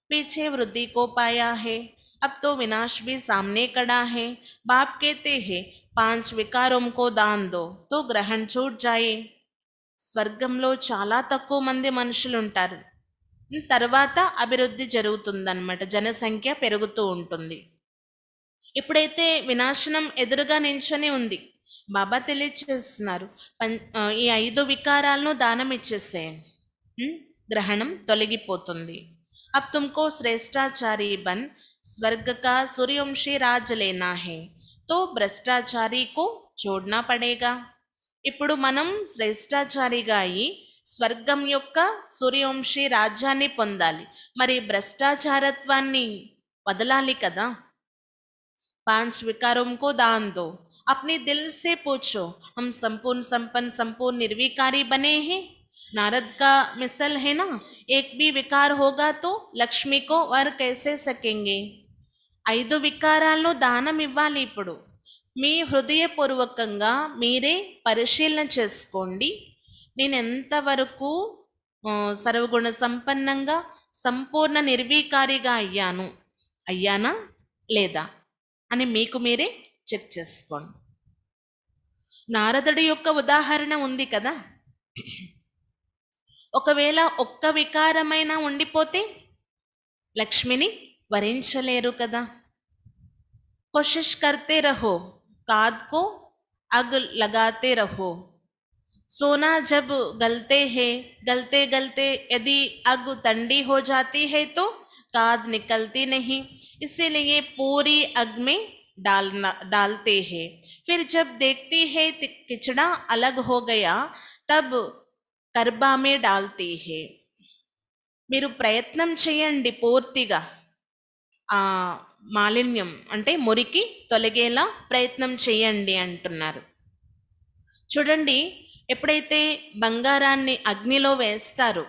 पीछे वृद्धि को पाया है, अब तो विनाश भी सामने खड़ा है। बाप कहते हैं 5 వికారం को दान दो तो ग्रहण छूट जाए. స్వర్గంలో చాలా తక్కువ మంది మనుషులు ఉంటారు. తర్వాత అభివృద్ధి జరుగుతుందన్నమాట, జనసంఖ్య పెరుగుతూ ఉంటుంది. ఇప్పుడైతే వినాశనం ఎదురుగా నించొని ఉంది. బాబా తెలియచేస్తున్నారు, ఈ 5 వికారాలను దానం ఇచ్చేసేయండి, గ్రహణం తొలగిపోతుంది. अब तुमको श्रेष्ठाचारी बन स्वर्ग का सूर्यवंशी राज लेना है तो भ्रष्टाचारी को छोड़ना पड़ेगा. ఇప్పుడు మనం శ్రేష్టాచారిగా అయి స్వర్గం యొక్క సూర్యవంశీ రాజ్యాన్ని పొందాలి. మరి భ్రష్టాచారత్వాన్ని వదలాలి కదా. 5 विकारों को दान दो, अपने दिल से पूछो हम संपूर्ण संपन्न संपूर्ण निर्विकारी बने हैं. नारद का मिसल है ना, एक भी विकार होगा तो లక్ష్మి को वर कैसे सकेंगे. 5 వికారాలను దానం ఇవ్వాలి. ఇప్పుడు మీ హృదయపూర్వకంగా మీరే పరిశీలన చేసుకోండి, నేను ఎంతవరకు సర్వగుణ సంపన్నంగా సంపూర్ణ నిర్వీకారిగా అయ్యానా లేదా అని మీకు మీరే చెక్ చేసుకోండి. నారదుడి యొక్క ఉదాహరణ ఉంది కదా, ఒకవేళ ఒక్క వికారమైనా ఉండిపోతే లక్ష్మిని వరించలేరు కదా. కోషిష్ కర్తే రహో, కాద్ కో అగ్ లగాతే రహో. सोना जब गलते हैं, गलते गलते यदि अग ठंडी हो जाती है तो काद निकलती नहीं, इसीलिए पूरी अग में डालते हैं. फिर जब देखती है किचड़ा अलग हो गया तब कर्बा में डालती है. మీరు ప్రయత్నం చేయండి పూర్తిగా ఆ మాలిన్యం అంటే మురికి తొలగేలా ప్రయత్నం చేయండి అంటున్నారు. చూడండి, ఎప్పుడైతే బంగారాన్ని అగ్నిలో వేస్తారో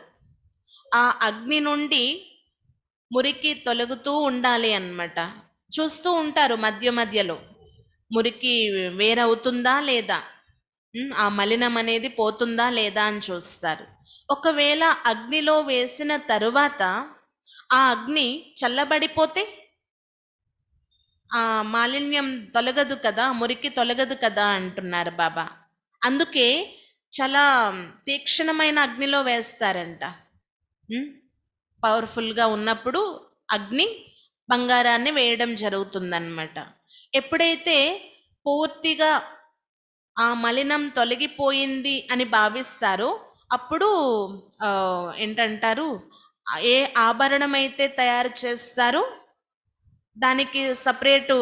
ఆ అగ్ని నుండి మురికి తొలగుతూ ఉండాలి అన్నమాట. చూస్తూ ఉంటారు మధ్య మధ్యలో మురికి వేరవుతుందా లేదా, ఆ మలినం అనేది పోతుందా లేదా అని చూస్తారు. ఒకవేళ అగ్నిలో వేసిన తరువాత ఆ అగ్ని చల్లబడిపోతే ఆ మాలిన్యం తొలగదు కదా, మురికి తొలగదు కదా అంటున్నారు బాబా. అందుకే చాలా తీక్షణమైన అగ్నిలో వేస్తారంట. పవర్ఫుల్గా ఉన్నప్పుడు అగ్ని బంగారాన్ని వేయడం జరుగుతుందన్నమాట. ఎప్పుడైతే పూర్తిగా ఆ మలినం తొలగిపోయింది అని భావిస్తారో అప్పుడు ఏంటంటారు, ఏ ఆభరణం అయితే తయారు చేస్తారో దానికి సపరేటు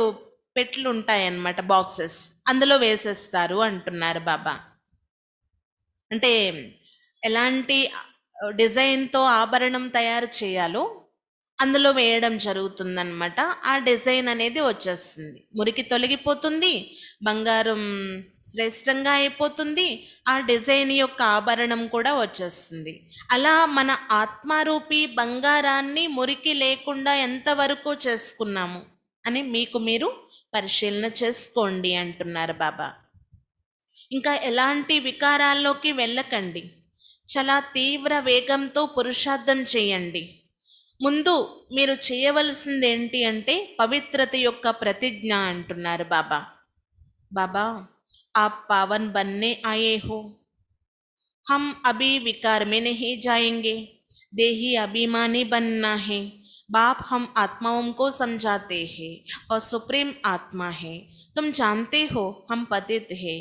పెట్లు ఉంటాయన్నమాట, బాక్సెస్, అందులో వేసేస్తారు అంటున్నారు బాబా. అంటే ఎలాంటి డిజైన్‌తో ఆభరణం తయారు చేయాలో, అందులో వేయడం జరుగుతుందనమాట. ఆ డిజైన్ అనేది వచ్చేస్తుంది. మురికి తొలగిపోతుంది, బంగారం శ్రేష్టంగా అయిపోతుంది, ఆ డిజైన్ యొక్క ఆభరణం కూడా వచ్చేస్తుంది. అలా మన ఆత్మారూపి బంగారాన్ని మురికి లేకుండా ఎంతవరకు చేసుకున్నాము అని మీకు మీరు పరిశీలన చేసుకోండి అంటున్నారు బాబా. ఇంకా ఎలాంటి వికారాల్లోకి వెళ్ళకండి. చాలా తీవ్ర వేగంతో పురుషార్థం చేయండి. ముందు మీరు చేయవలసింది ఏంటి అంటే పవిత్రత యొక్క ప్రతిజ్ఞ అంటున్నారు బాబా. బాబా आप पावन बनने आए हो, हम अभी विकार में नहीं जाएंगे, देही अभिमानी बनना है। बाप हम आत्माओं को समझाते हैं और सुप्रीम आत्मा है, तुम जानते हो हम पतित है,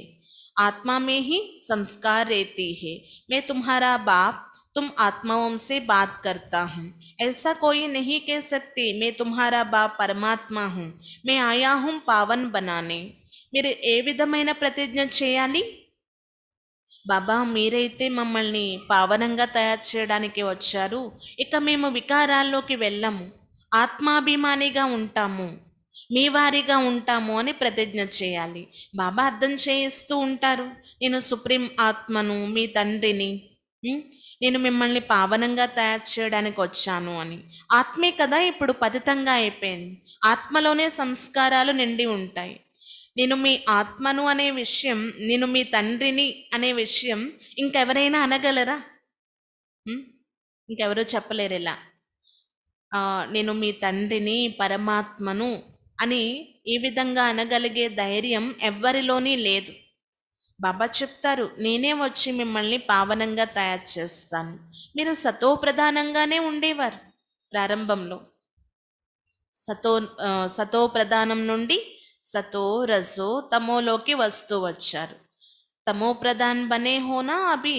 आत्मा में ही संस्कार रहती है। मैं तुम्हारा बाप, तुम आत्माओं से बात करता हूँ। ऐसा कोई नहीं कह सकती मैं तुम्हारा बाप परमात्मा हूँ, मैं आया हूँ पावन बनाने। మీరు ఏ విధమైన ప్రతిజ్ఞ చేయాలి? బాబా మీరైతే మమ్మల్ని పావనంగా తయారు చేయడానికి వచ్చారు, ఇక మేము వికారాల్లోకి వెళ్ళము, ఆత్మాభిమానిగా ఉంటాము, మీ వారిగా ఉంటాము అని ప్రతిజ్ఞ చేయాలి. బాబా అర్థం చేయిస్తూ ఉంటారు, నేను సుప్రీం ఆత్మను, మీ తండ్రిని, నేను మిమ్మల్ని పావనంగా తయారు చేయడానికి వచ్చాను అని. ఆత్మే కదా ఇప్పుడు పతితంగా అయిపోయింది, ఆత్మలోనే సంస్కారాలు నిండి ఉంటాయి. నేను మీ ఆత్మను అనే విషయం, నేను మీ తండ్రిని అనే విషయం ఇంకెవరైనా అనగలరా? ఇంకెవరూ చెప్పలేరు ఇలా. నేను మీ తండ్రిని, పరమాత్మను అని ఈ విధంగా అనగలిగే ధైర్యం ఎవ్వరిలోని లేదు. బాబా చెప్తారు, నేనే వచ్చి మిమ్మల్ని పావనంగా తయారు చేస్తాను. మీరు సతో ప్రధానంగానే ఉండేవారు ప్రారంభంలో. సతో ప్రధానం నుండి सतो रजो तमोलोकी वस्तु वच्चारु। तमो प्रधान बने हो ना अभी,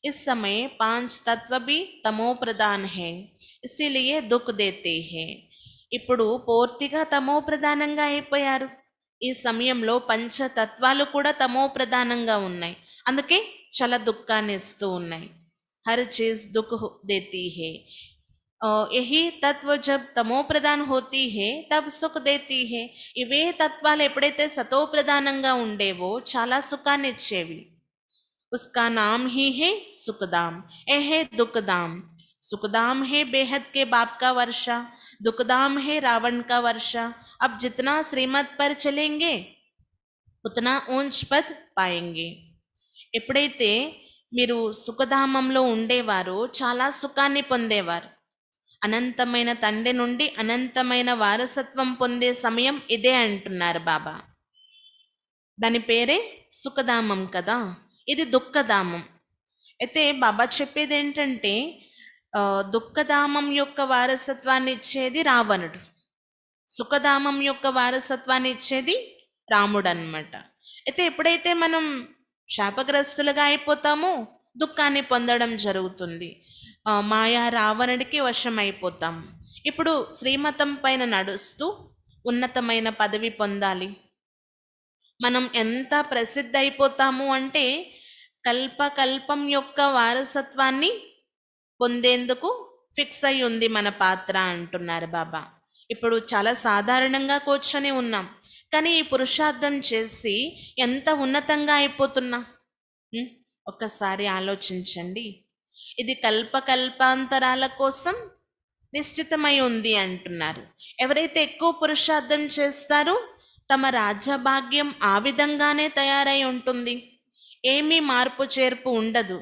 इस समय 5 तत्व भी तमो प्रधान है, इसीलिए दुख देते हैं। ఇప్పుడు పూర్తిగా తమో ప్రధానంగా అయిపోయారు. ఈ సమయంలో పంచతత్వాలు కూడా తమో ప్రధానంగా ఉన్నాయి, అందుకే చాలా దుఃఖాన్ని ఇస్తూ ఉన్నాయి. హర్ చీజ్ దుఃఖ దేతీ హే. यही तत्व जब तमो प्रधान होती है तब सुख देती है. ఇవే తత్వాలు ఎప్పుడైతే సతో ప్రధానంగా ఉండేవో చాలా సుఖాన్ని ఇచ్చేవి. उसका नाम ही है सुखदाम, ए है दुखदाम. सुखदाम है बेहद के बाप का वर्षा, दुखदाम है रावण का वर्षा. अब जितना श्रीमत पर चलेंगे उतना ऊंच पद पाएंगे. ఎప్పుడైతే మీరు సుఖధామంలో ఉండేవారో చాలా సుఖాన్ని పొందేవారు. అనంతమైన తండ్రి నుండి అనంతమైన వారసత్వం పొందే సమయం ఇదే అంటున్నారు బాబా. దాని పేరే సుఖధామం కదా, ఇది దుఃఖధామం. అయితే బాబా చెప్పేది ఏంటంటే దుఃఖధామం యొక్క వారసత్వాన్ని ఇచ్చేది రావణుడు, సుఖధామం యొక్క వారసత్వాన్ని ఇచ్చేది రాముడు అన్నమాట. అయితే ఎప్పుడైతే మనం శాపగ్రస్తులుగా అయిపోతామో దుఃఖాన్ని పొందడం జరుగుతుంది, మాయా రావణుడికి వశమైపోతాం. ఇప్పుడు శ్రీమతం పైన నడుస్తూ ఉన్నతమైన పదవి పొందాలి. మనం ఎంత ప్రసిద్ధ అయిపోతాము అంటే కల్పకల్పం యొక్క వారసత్వాన్ని పొందేందుకు ఫిక్స్ అయి ఉంది మన పాత్ర అంటున్నారు బాబా. ఇప్పుడు చాలా సాధారణంగా కూర్చొని ఉన్నాం, కానీ ఈ పురుషార్థం చేసి ఎంత ఉన్నతంగా అయిపోతున్నా ఒక్కసారి ఆలోచించండి. ఇది కల్పకల్పాంతరాల కోసం నిశ్చితమై ఉంది అంటున్నారు. ఎవరైతే ఎక్కువ పురుషార్థం చేస్తారో తమ రాజ్యభాగ్యం ఆ విధంగానే తయారై ఉంటుంది, ఏమీ మార్పు చేర్పు ఉండదు,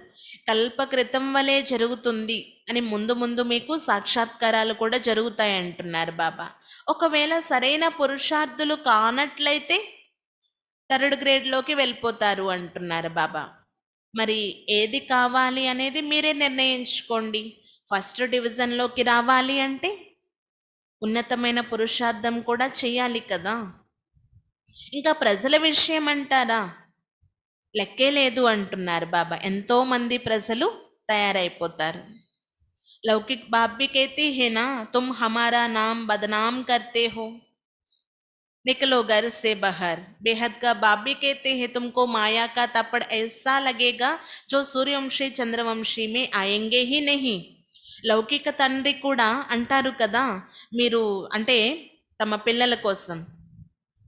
కల్పకృతం వలె జరుగుతుంది అని ముందు ముందు మీకు సాక్షాత్కారాలు కూడా జరుగుతాయి అంటున్నారు బాబా. ఒకవేళ సరైన పురుషార్థులు కానట్లయితే 3rd గ్రేడ్లోకి వెళ్ళిపోతారు అంటున్నారు బాబా. మరి ఏది కావాలి అనేది మీరే నిర్ణయించుకోండి. 1st డివిజన్లోకి రావాలి అంటే ఉన్నతమైన పురుషార్థం కూడా చేయాలి కదా. ఇంకా ప్రజల విషయం అంటారా, లెక్కే లేదు అంటున్నారు బాబా. ఎంతో మంది ప్రజలు తయారైపోతారు. లౌకిక్ బాప్ భీ कहते हैं ना, तुम हमारा नाम बदनाम करते हो. निकलो घर से बाहर। बेहद का बाप भी कहते हैं तुमको माया का तपड़ ऐसा लगेगा जो सूर्यవంశీ చంద్రవంశీ में आएंगे ही नहीं. లౌకిక తండ్రి కూడా అంటారు కదా, మీరు అంటే తమ పిల్లల కోసం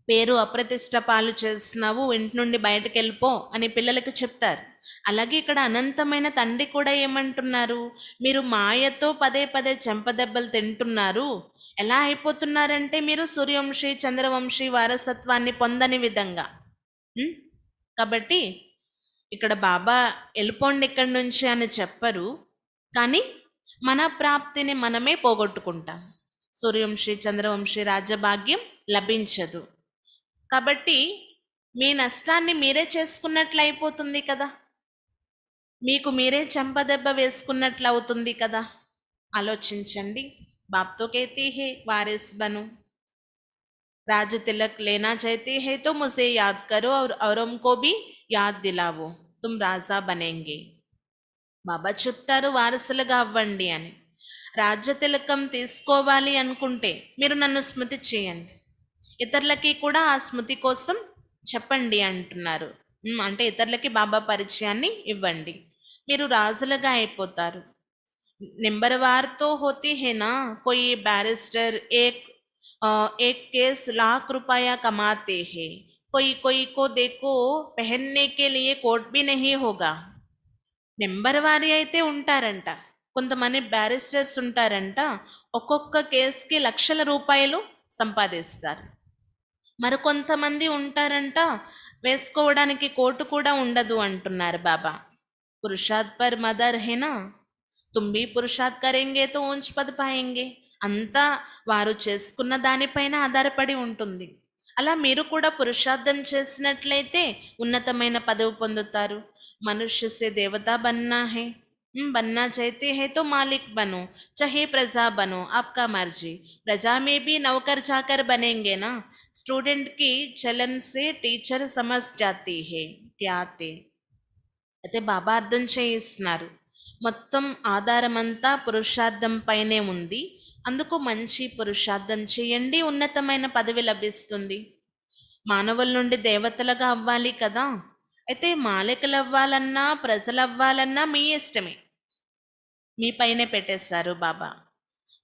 పేరు అప్రతిష్ట పాలు చేస్తున్నావు, ఇంటి నుండి బయటకు వెళ్ళిపో అని పిల్లలకు చెప్తారు. అలాగే ఇక్కడ అనంతమైన తండ్రి కూడా ఏమంటున్నారు, మీరు మాయతో పదే పదే చెంపదెబ్బలు తింటున్నారు. ఎలా అయిపోతున్నారంటే మీరు సూర్యవంశీ చంద్రవంశీ వారసత్వాన్ని పొందని విధంగా. ఉం? కాబట్టి ఇక్కడ బాబా వెళ్ళిపోండి ఇక్కడి నుంచి అని చెప్పరు, కానీ మన ప్రాప్తిని మనమే పోగొట్టుకుంటాం. సూర్యవంశీ చంద్రవంశీ రాజ్యభాగ్యం లభించదు. కాబట్టి మీ నష్టాన్ని మీరే చేసుకున్నట్లు అయిపోతుంది కదా, మీకు మీరే చెంపదెబ్బ వేసుకున్నట్లు అవుతుంది కదా. ఆలోచించండి. బాప్తో कहती है वारिस बनो, राज तिलक लेना चाहते हैं तो मुझे याद करो और औरों को भी याद दिलावो, तुम राजा बनेंगे. బాబా చెప్తారు వారసులుగా అవ్వండి అని. రాజ్య తిలకం తీసుకోవాలి అనుకుంటే మీరు నన్ను స్మృతి చేయండి, ఇతరులకి కూడా ఆ స్మృతి కోసం చెప్పండి అంటున్నారు. అంటే ఇతరులకి బాబా పరిచయాన్ని ఇవ్వండి, మీరు రాజులుగా అయిపోతారు. नंबर वार तो होती है ना, कोई बैरिस्टर एक केस लाख रुपया कमाते हैं, कोई कोई को देखो पहनने के लिए कोट भी नहीं होगा. నెంబర్ వారి అయితే ఉంటారంట, కొంతమంది బ్యారిస్టర్స్ ఉంటారంట, ఒక్కొక్క కేసుకి లక్షల రూపాయలు సంపాదిస్తారు. మరికొంతమంది ఉంటారంట వేసుకోవడానికి కోటు కూడా ఉండదు అంటున్నారు బాబా. పురుషార్థ్ పర్ మదర్ హేనా, తుమ్మి పురుషార్థ్ కరేంగే తో ఊంచ్ పద్ పాయేంగే. అంతా వారు చేసుకున్న దానిపైన ఆధారపడి ఉంటుంది. అలా మీరు కూడా పురుషార్థం చేసినట్లయితే ఉన్నతమైన పదవి పొందుతారు. మనుష్య సే దేవతా బన్నా హై, बनना चाहते हैं तो मालिक बनो, चाहे प्रजा बनो, आपका मर्जी. प्रजा में भी नौकर चाकर बनेंगे ना. स्टूडेंट की चलन से टीचर समझ जाती है क्या थे. అయితే బాబా అర్థం చేయిస్తున్నారు, మొత్తం ఆధారమంతా పురుషార్థం పైనే ఉంది, అందుకు మంచి పురుషార్థం చేయండి, ఉన్నతమైన పదవి లభిస్తుంది. మానవుల నుండి దేవతలుగా అవ్వాలి కదా, అయితే మాలికలు అవ్వాలన్నా ప్రజలు అవ్వాలన్నా మీ ఇష్టమే, మీ పైనే పెట్టేశారు బాబా.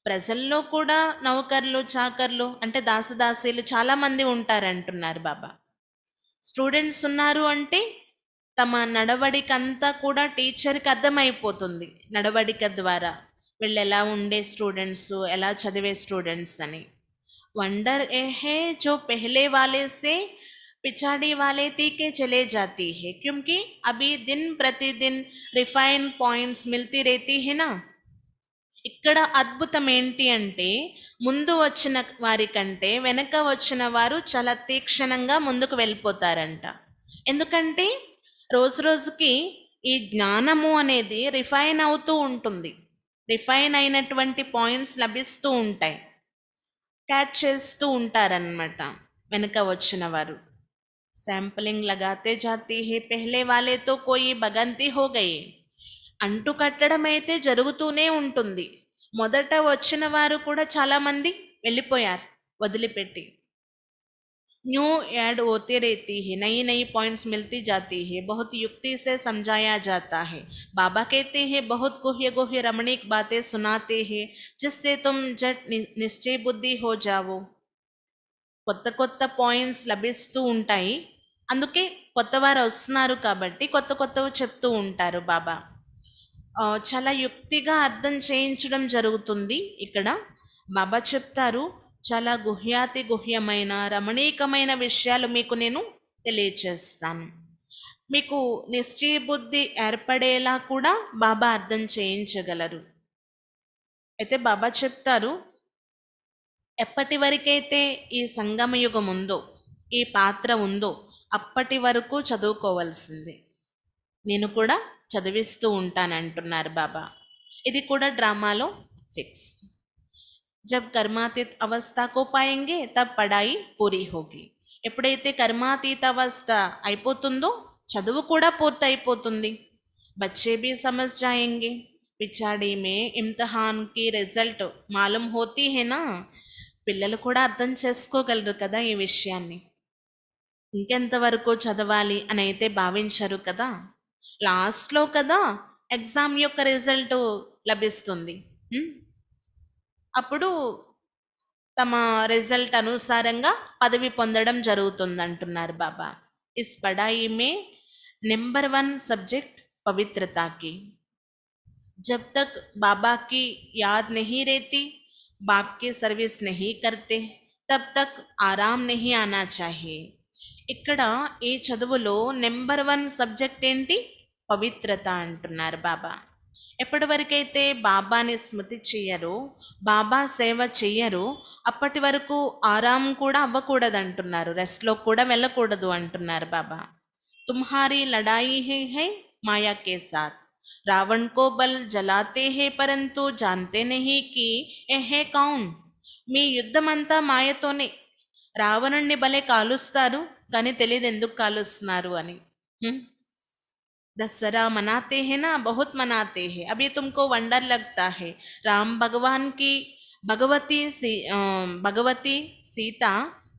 ప్రజల్లో కూడా నౌకర్లు చాకర్లు అంటే దాసదాసీలు చాలా మంది ఉంటారంటున్నారు బాబా. స్టూడెంట్స్ ఉన్నారు అంటే తమ నడవడిక అంతా కూడా టీచర్కి అర్థమైపోతుంది, నడవడిక ద్వారా వీళ్ళు ఎలా ఉండే స్టూడెంట్స్, ఎలా చదివే స్టూడెంట్స్ అని. వండర్ ఏ హే జో పెహ్లే వాలే సే पिछाड़ी वाले तीखे चले जाती है, क्योंकि अभी दिन प्रतिदिन रिफाइन पॉइंट्स मिलती रहती है ना. ఇక్కడ అద్భుతం ఏంటి అంటే ముందు వచ్చిన వారి కంటే వెనక వచ్చిన వారు చాలా తీక్షణంగా ముందుకు వెళ్ళిపోతారంట. ఎందుకంటే రోజు రోజుకి ఈ జ్ఞానము అనేది రిఫైన్ అవుతూ ఉంటుంది, రిఫైన్ అయినటువంటి పాయింట్స్ లభిస్తూ ఉంటాయి, క్యాచ్ చేస్తూ ఉంటారనమాట వెనక వచ్చిన వారు. सैंपलिंग लगाते जाती है, पहले वाले तो कोई बगंती हो गई. అంటు కట్టడం అయితే జరుగుతూనే ఉంటుంది, మొదట వచ్చిన వారు కూడా చాలా మంది వెళ్ళిపోయారు వదిలిపెట్టి. न्यू ऐड होते रहती है, नई नई पॉइंट्स मिलती जाती है, बहुत युक्ति से समझाया जाता है. बाबा कहते हैं बहुत गुह्य गुह्य रमणीक बातें सुनाते हैं, जिससे तुम झट निश्चय बुद्धि हो जाओ. కొత్త కొత్త పాయింట్స్ లభిస్తూ ఉంటాయి, అందుకే కొత్తవారు వస్తున్నారు కాబట్టి కొత్త కొత్తవి చెప్తూ ఉంటారు బాబా. చాలా యుక్తిగా అర్థం చేయించడం జరుగుతుంది. ఇక్కడ బాబా చెప్తారు, చాలా గుహ్యాతి గుహ్యమైన రమణీకమైన విషయాలు మీకు నేను తెలియచేస్తాను. మీకు నిశ్చయ బుద్ధి ఏర్పడేలా కూడా బాబా అర్థం చేయించగలరు. అయితే బాబా చెప్తారు, ఎప్పటి వరకైతే ఈ సంగమ యుగం ఉందో, ఈ పాత్ర ఉందో అప్పటి వరకు చదువుకోవాల్సింది, నేను కూడా చదివిస్తూ ఉంటానంటున్నారు బాబా. ఇది కూడా డ్రామాలో ఫిక్స్. జబ్ కర్మాతీత అవస్థకు పాయేంగే తబ్ పడాయి పూరి హోగి. ఎప్పుడైతే కర్మాతీత అవస్థ అయిపోతుందో చదువు కూడా పూర్తి అయిపోతుంది. బచ్చే भी समझ जाएंगे. पिछाड़ी में इम्तिहान की रिजल्ट मालूम होती है ना, పిల్లలు కూడా అర్థం చేసుకోగలరు కదా ఈ విషయాన్ని. ఇంకెంతవరకు చదవాలి అని అయితే భావించరు కదా. లాస్ట్‌లో కదా ఎగ్జామ్ యొక్క రిజల్ట్ లభిస్తుంది. హ్మ్. అప్పుడు తమ రిజల్ట్ అనుసారంగా పదవి పొందడం జరుగుతుందంటున్నారు బాబా. ఇస్ పడాయి మే నంబర్ 1 सब्जेक्ट पवित्रता की। जब तक बाबा की याद नहीं रहती, बाप की सर्विस नहीं करते, तब तक आराम नहीं आना चाहिए। ఇక్కడ ఈ చదువులో నెంబర్ 1 సబ్జెక్ట్ ఏంటి? పవిత్రత అంటున్నారు బాబా. ఎప్పటి వరకైతే బాబాని స్మృతి చెయ్యరో, బాబా సేవ చెయ్యరో, అప్పటి వరకు ఆరాం కూడా అవ్వకూడదు అంటున్నారు. రెస్ట్‌లో కూడా వెళ్ళకూడదు అంటున్నారు బాబా. తుమ్హారీ లడాయి హై మాయా కే సాత్, రావణ్ కో బల్ జలాతే హై పరంతు జాన్తే నహీ కి ఏ హై కౌన్. మీ యుద్ధమంతా మాయతోనే. రావణుణ్ణి భలే కాలుస్తారు, కానీ తెలియదు ఎందుకు కాలుస్తున్నారు అని. హ్మ్. दशहरा मनाते हैं ना, बहुत मनाते हैं। अब ये तुमको वंडर लगता है, राम भगवान की भगवती सीता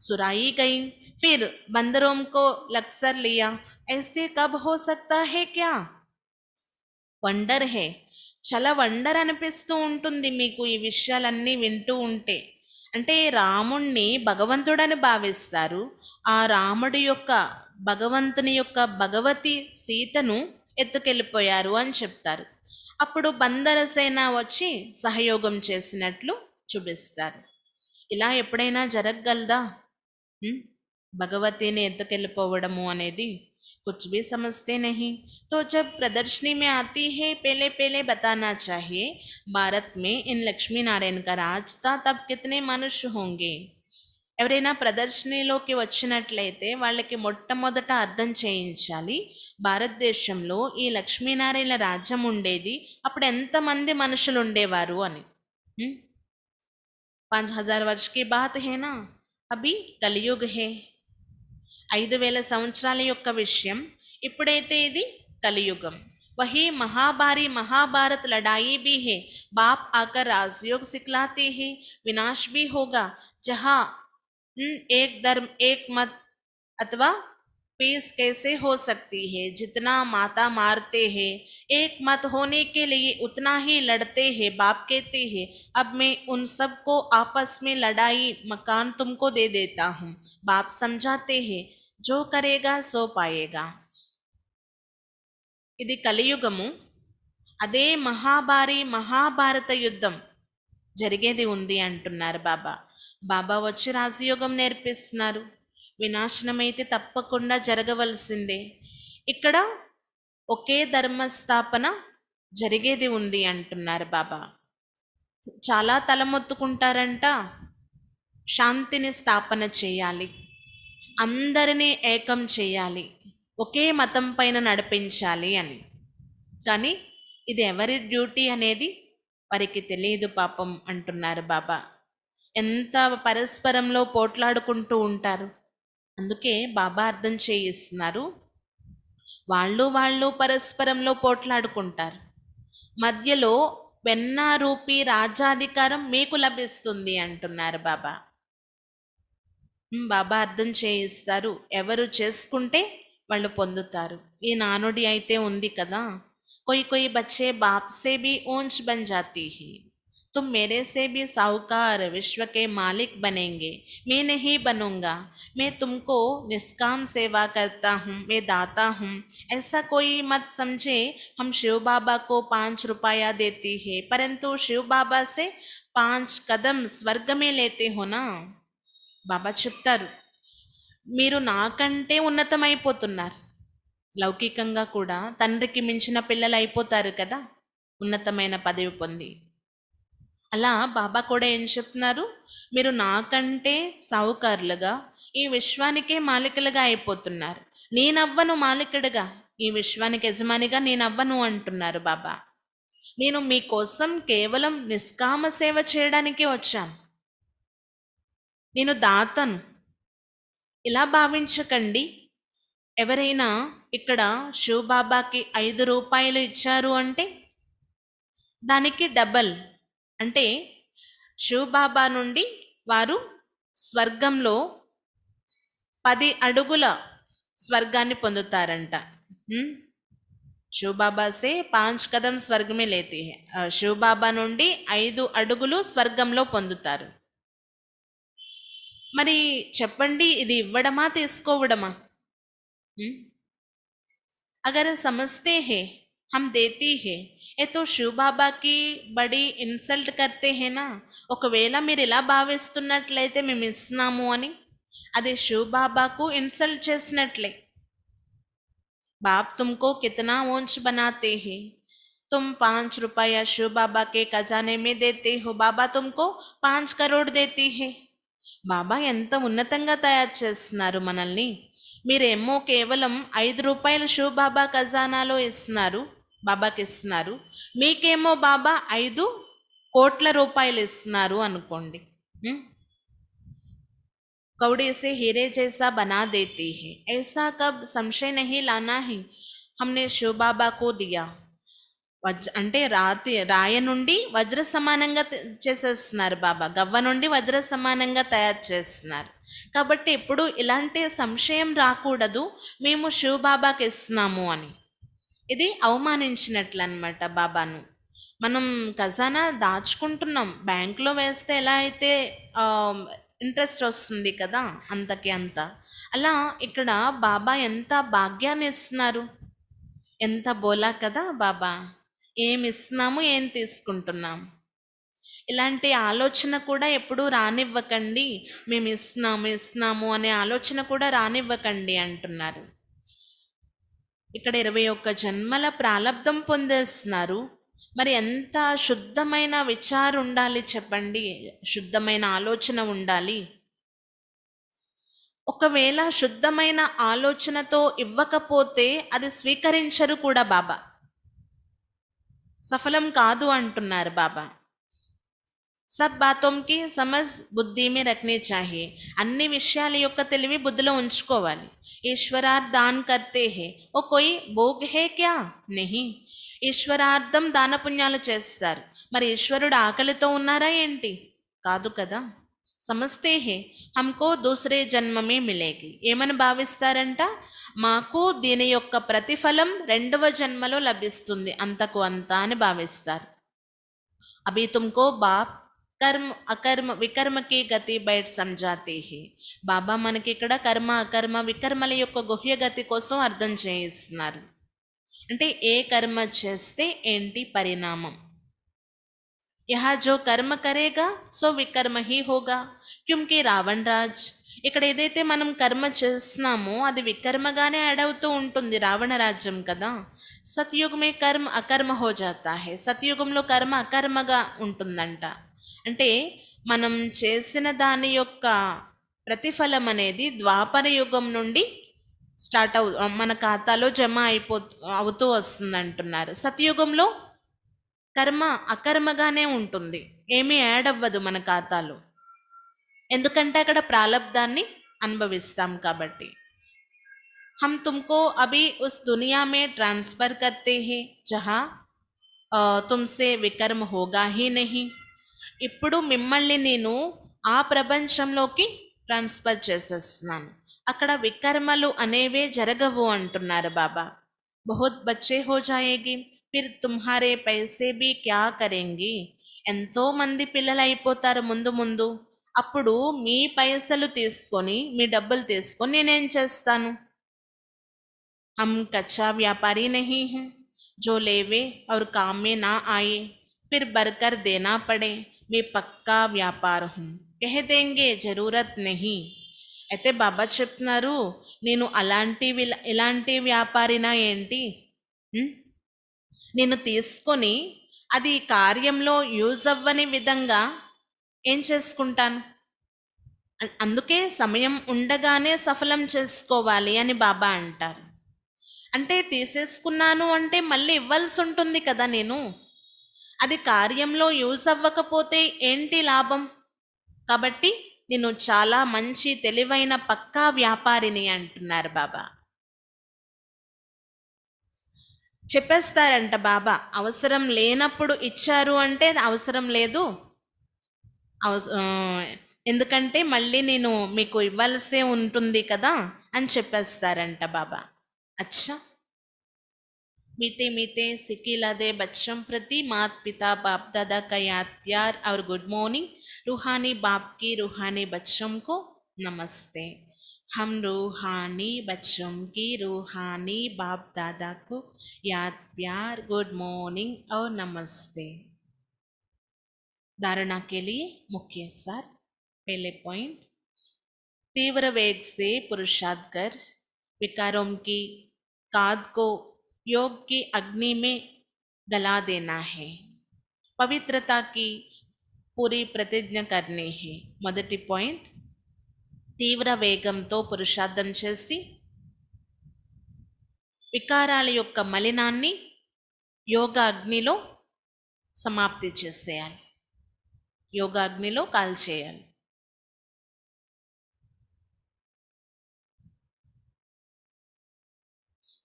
सुराई गई, फिर बंदरों को लक्सर लिया। ऐसे कब हो सकता है क्या? వండర్ హే. చాలా వండర్ అనిపిస్తూ ఉంటుంది మీకు ఈ విషయాలన్నీ వింటూ ఉంటే. అంటే రాముణ్ణి భగవంతుడని భావిస్తారు. ఆ రాముడి యొక్క భగవంతుని యొక్క భగవతి సీతను ఎత్తుకెళ్ళిపోయారు అని చెప్తారు. అప్పుడు బందర సేన వచ్చి సహయోగం చేసినట్లు చూపిస్తారు. ఇలా ఎప్పుడైనా జరగగలదా? హ్మ్? భగవతిని ఎత్తుకెళ్ళిపోవడము అనేది कुछ भी समझते नहीं। तो जब प्रदर्शनी में आती है, पहले पहले बताना चाहिए, भारत में इन लक्ष्मी नारायण का राज था, तब कितने मनुष्य होंगे। ఎవరైనా ప్రదర్శనలోకి వచ్చినట్లయితే వాళ్ళకి మొట్టమొదట అర్థం చేయించాలి, భారతదేశంలో ఈ లక్ష్మీనారాయణ రాజ్యం ఉండేది, అప్పుడు ఎంతమంది మనుషులు ఉండేవారు అని. 5000 वर्ष की बात है ना, अभी कलयुग है। 5000 సంవత్సరాల యొక్క విషయం, ఇప్పుడైతే ఇది కలియుగం. वही महाभारी महाभारत लड़ाई भी है, बाप आकर राजयोग सिखलाते हैं, विनाश भी होगा जहाँ एक धर्म एक मत अथवा पीस कैसे हो सकती है। जितना माता मारते हैं, एक मत होने के लिए उतना ही लड़ते हैं। बाप कहते हैं, अब मैं उन सब को आपस में लड़ाई मकान तुमको दे देता हूँ। बाप समझाते हैं, जो करेगा सो पाएगा। ఇది కలియుగము. అదే మహాభారీ మహాభారత యుద్ధం జరిగేది ఉంది అంటున్నారు బాబా. బాబా వచ్చి రాజయోగం నేర్పిస్తున్నారు. వినాశనమైతే తప్పకుండా జరగవలసిందే. ఇక్కడ ఒకే ధర్మస్థాపన జరిగేది ఉంది అంటున్నారు బాబా. చాలా తలమొత్తుకుంటారంట, శాంతిని స్థాపన చేయాలి, అందరినీ ఏకం చేయాలి, ఒకే మతం పైన నడిపించాలి అని. కానీ ఇది ఎవరి డ్యూటీ అనేది వారికి తెలియదు పాపం అంటున్నారు బాబా. ఎంత పరస్పరంలో పోట్లాడుకుంటూ ఉంటారు. అందుకే బాబా అర్థం చేయిస్తున్నారు, వాళ్ళు పరస్పరంలో పోట్లాడుకుంటారు, మధ్యలో వెన్నా రూపీ రాజ్యాధికారం మీకు లభిస్తుంది అంటున్నారు బాబా. బాబా అర్థం చేయిస్తారు, ఎవరు చేసుకుంటే వాళ్ళు పొందుతారు. ఈ నానుడి అయితే ఉంది కదా, कोई कोई बच्चे बाप से भी ऊंच बन जाती है, तुम मेरे से भी साहूकार विश्व के मालिक बनेंगे, मैं नहीं बनूंगा, मैं तुमको निष्काम सेवा करता हूँ, मैं दाता हूँ, ऐसा कोई मत समझे। हम शिव बाबा को 5 रुपया देती है, परंतु शिव बाबा से 5 कदम स्वर्ग में लेते हो ना। బాబా చెప్తారు, మీరు నాకంటే ఉన్నతమైపోతున్నారు. లౌకికంగా కూడా తండ్రికి మించిన పిల్లలు అయిపోతారు కదా, ఉన్నతమైన పదవి పొంది. అలా బాబా కూడా ఏం చెప్తున్నారు, మీరు నాకంటే సావుకారులుగా ఈ విశ్వానికే మాలికలుగా అయిపోతున్నారు. నేనవ్వను మాలికుడిగా, ఈ విశ్వానికి యజమానిగా నేనవ్వను అంటున్నారు బాబా. నేను మీకోసం కేవలం నిష్కామ సేవ చేయడానికే వచ్చాను, నేను దాతను. ఇలా భావించకండి. ఎవరైనా ఇక్కడ శివబాబాకి 5 రూపాయలు ఇచ్చారు అంటే దానికి డబల్, అంటే శివబాబా నుండి వారు స్వర్గంలో 10 అడుగుల స్వర్గాన్ని పొందుతారంట. హ్మ్. శివ్ బాబా సే 5 కదం స్వర్గ మే లేతి హై. శివ్ బాబా నుండి 5 అడుగులు స్వర్గంలో పొందుతారు. మరి చెప్పండి, ఇది ఇవ్వడమా తీసుకోవడమా? హ్మ్. अगर समझते हैं हम देती है ये तो శివ్ బాబాకి బడి ఇన్సల్ట్ కర్తే హే నా. ఒకవేళ మీరు ఇలా భావిస్తున్నట్లయితే మేము ఇస్తున్నాము అని, అది శివ్ బాబాకు ఇన్సల్ట్ చేసినట్లే. बाप तुमको कितना ऊंच बनाते हैं, तुम 5 रुपया शिव बाबा के खजाने में देते हो, बाबा तुमको 5 करोड़ देती है. బాబా ఎంత ఉన్నతంగా తయారు చేస్తున్నారు మనల్ని. మీరేమో కేవలం 5 రూపాయలు శివ్ బాబా ఖజానాలో ఇస్తున్నారు, బాబాకి ఇస్తున్నారు. మీకేమో బాబా 5 కోట్ల రూపాయలు ఇస్తున్నారు అనుకోండి. कौड़े से हीरे जैसा बना देती है, ऐसा कब संशय नहीं लाना है. हमने शिव बाबा को दिया. అంటే రాయ నుండి వజ్ర సమానంగా చేసేస్తున్నారు బాబా, గవ్వ నుండి వజ్ర సమానంగా తయారు చేస్తున్నారు. కాబట్టి ఎప్పుడు ఇలాంటి సంశయం రాకూడదు, మేము శివ్ బాబాకి ఇస్తున్నాము అని. ఇది అవమానించినట్లు అనమాట బాబాను. మనం ఖజానా దాచుకుంటున్నాం, బ్యాంకులో వేస్తే ఎలా అయితే ఇంట్రెస్ట్ వస్తుంది కదా అంతకి అంత, అలా ఇక్కడ బాబా ఎంత భాగ్యాన్ని ఇస్తున్నారు. ఎంత బోలా కదా బాబా, ఏమి ఇస్తున్నాము ఏం తీసుకుంటున్నాం. ఇలాంటి ఆలోచన కూడా ఎప్పుడూ రానివ్వకండి, మేము ఇస్తున్నాము అనే ఆలోచన కూడా రానివ్వకండి అంటున్నారు. ఇక్కడ 21 జన్మల ప్రాలబ్ధం పొందేస్తున్నారు. మరి ఎంత శుద్ధమైన విచారం ఉండాలి చెప్పండి, శుద్ధమైన ఆలోచన ఉండాలి. ఒకవేళ శుద్ధమైన ఆలోచనతో ఇవ్వకపోతే అది స్వీకరించరు కూడా బాబా, సఫలం కాదు అంటున్నారు బాబా. సబ్ బాతోంకి సమజ్ బుద్ధి మే రఖనే చాహియే. అన్ని విషయాల యొక్క తెలివి బుద్ధిలో ఉంచుకోవాలి. ఈశ్వరార్థాన్ కర్తే హే, ఓ కోయి భోగ్ హే క్యా? నెహి. ఈశ్వరార్థం దాన పుణ్యాలు చేస్తారు, మరి ఈశ్వరుడు ఆకలితో ఉన్నారా ఏంటి? కాదు కదా. సమస్తే హే హమ్కో దూసరే జన్మమే మిలేగి. ఏమని భావిస్తారంట? మాకు దీని యొక్క ప్రతిఫలం 2వ జన్మలో లభిస్తుంది, అంతకు అంత అని భావిస్తారు. అభి తుమ్కో బాప్ కర్మ అకర్మ వికర్మకి గతి బయట సంజాతే హే. బాబా మనకి ఇక్కడ కర్మ అకర్మ వికర్మల యొక్క గుహ్య గతి కోసం అర్థం చేయిస్తున్నారు. అంటే ఏ కర్మ చేస్తే ఏంటి పరిణామం. యహా జో కర్మ కరేగా సో వికర్మ హీ హోగా, క్యూంకి రావణ్ రాజ్. ఇక్కడ ఏదైతే మనం కర్మ చేస్తున్నామో అది వికర్మగానే యాడ్ అవుతూ ఉంటుంది, రావణ రాజ్యం కదా. సత్యుగమే కర్మ అకర్మ హో జాతా హే. సత్యుగంలో కర్మ అకర్మగా ఉంటుందంట. అంటే మనం చేసిన దాని యొక్క ప్రతిఫలం అనేది ద్వాపర యుగం నుండి స్టార్ట్ మన ఖాతాలో జమ అవుతూ వస్తుంది అంటున్నారు. సత్యుగంలో కర్మ అకర్మగానే ఉంటుంది, ఏమీ యాడ్ అవ్వదు మన ఖాతాలో, ఎందుకంటే అక్కడ ప్రాలబ్ధాన్ని అనుభవిస్తాం కాబట్టి. हम तुमको अभी उस दुनिया में ट्रांसफर करते हैं जहाँ तुमसे विकर्म होगा ही नहीं. ఇప్పుడు మిమ్మల్ని నేను ఆ ప్రపంచంలోకి ట్రాన్స్ఫర్ చేసేస్తున్నాను, అక్కడ వికర్మలు అనేవే జరగవు అంటున్నారు బాబా. బహుత్ బచ్చే హో జాయేగి ఫిర్ తుమ్హారే పైసే భీ క్యా కరేంగి. ఎంతో మంది పిల్లలు అయిపోతారు ముందు ముందు, అప్పుడు మీ పైసలు తీసుకొని మీ డబ్బులు తీసుకొని నేనేం చేస్తాను. हम कच्चा व्यापारी नहीं हैं जो लेवे और काम में ना आए फिर बरकर देना पड़े. वे पक्का व्यापार हूँ कह देंगे जरूरत नहीं. అయితే బాబా చెప్తున్నారు, నేను ఇలాంటి వ్యాపారినా ఏంటి? నేను తీసుకొని అది కార్యంలో యూజ్ అవ్వని విధంగా ఏం చేసుకుంటాను. అందుకే సమయం ఉండగానే సఫలం చేసుకోవాలి అని బాబా అంటారు. అంటే తీసేసుకున్నాను అంటే మళ్ళీ ఇవ్వాల్సి ఉంటుంది కదా నేను, అది కార్యంలో యూజ్ అవ్వకపోతే ఏంటి లాభం. కాబట్టి నేను చాలా మంచి తెలివైన పక్కా వ్యాపారిని అంటున్నారు బాబా. చెప్పేస్తారంట బాబా, అవసరం లేనప్పుడు ఇచ్చారు అంటే అవసరం లేదు, ఎందుకంటే మళ్ళీ నేను మీకు ఇవ్వాల్సే ఉంటుంది కదా అని చెప్పేస్తారంట బాబా. అచ్చా, मीठे मीठे सिकिलादे बच्चों प्रति मात पिता बाप दादा का याद प्यार और गुड मॉर्निंग। रूहानी बाप की रूहानी बच्चों को नमस्ते। हम रूहानी बच्चों की रूहानी बाप दादा को याद प्यार गुड मॉर्निंग और नमस्ते। धारणा के लिए मुख्य सार। पहले पॉइंट, तीव्र वेग से पुरुषार्थ कर विकारों की काद को योग की अग्नि में गला देना है। पवित्रता की पूरी प्रतिज्ञा करनी है। మొదటి పాయింట్, తీవ్ర వేగంతో పురుషార్థం చేసి వికారాల యొక్క మలినాన్ని యోగ అగ్నిలో సమాప్తి చేసేయాలి, యోగ అగ్నిలో కాల్చేయాలి.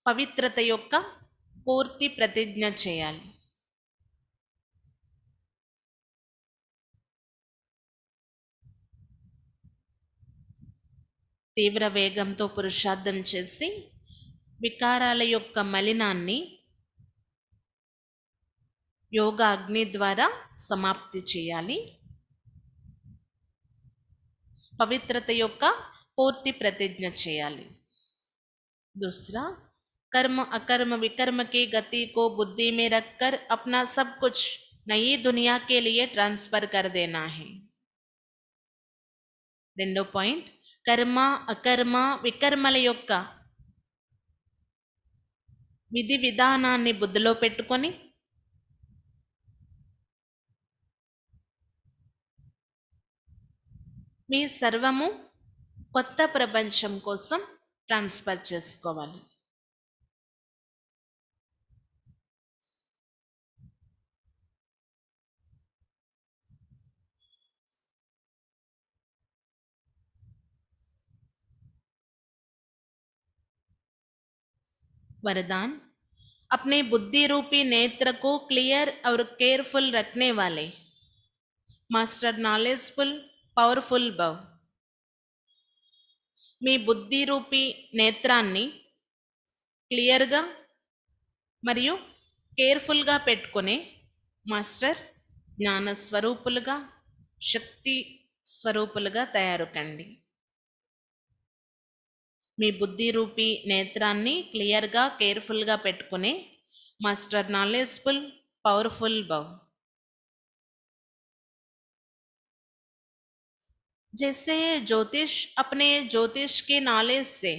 పవిత్రత యొక్క పూర్తి ప్రతిజ్ఞ చేయాలి. తీవ్ర వేగంతో పురుషార్థం చేసి వికారాల యొక్క మలినాన్ని యోగ అగ్ని ద్వారా సమాప్తి చేయాలి. పవిత్రత యొక్క పూర్తి ప్రతిజ్ఞ చేయాలి. दूसरा, कर्म अकर्म विकर्म की गति को बुद्धि में रखकर अपना सब कुछ नई दुनिया के लिए ट्रांसफर कर देना है. రెండో పాయింట్, కర్మ అకర్మ వికర్మల యొక్క విధి విధానాన్ని బుద్ధిలో పెట్టుకొని మీ సర్వము కొత్త ప్రపంచం కోసం ట్రాన్స్ఫర్ చేసుకోవాలి. वरदान, अपने बुद्धि रूपी नेत्र को क्लियर और केयरफुल रखने वाले मास्टर नॉलेजफुल पवर्फुल भव. మీ బుద్ధి రూపీ నేత్రాన్ని క్లియర్గా మరియు కేర్ఫుల్గా పెట్టుకునే మాస్టర్ జ్ఞాన స్వరూపులుగా శక్తి స్వరూపులుగా తయారు కండి. మీ బుద్ధి రూపీ నేత్రాన్ని క్లియర్గా కేర్ఫుల్గా పెట్టుకునే మాస్టర్ నాలెడ్జ్ఫుల్ పవర్ఫుల్ భవ్. जैसे ज्योतिष अपने ज्योतिष के नॉलेज से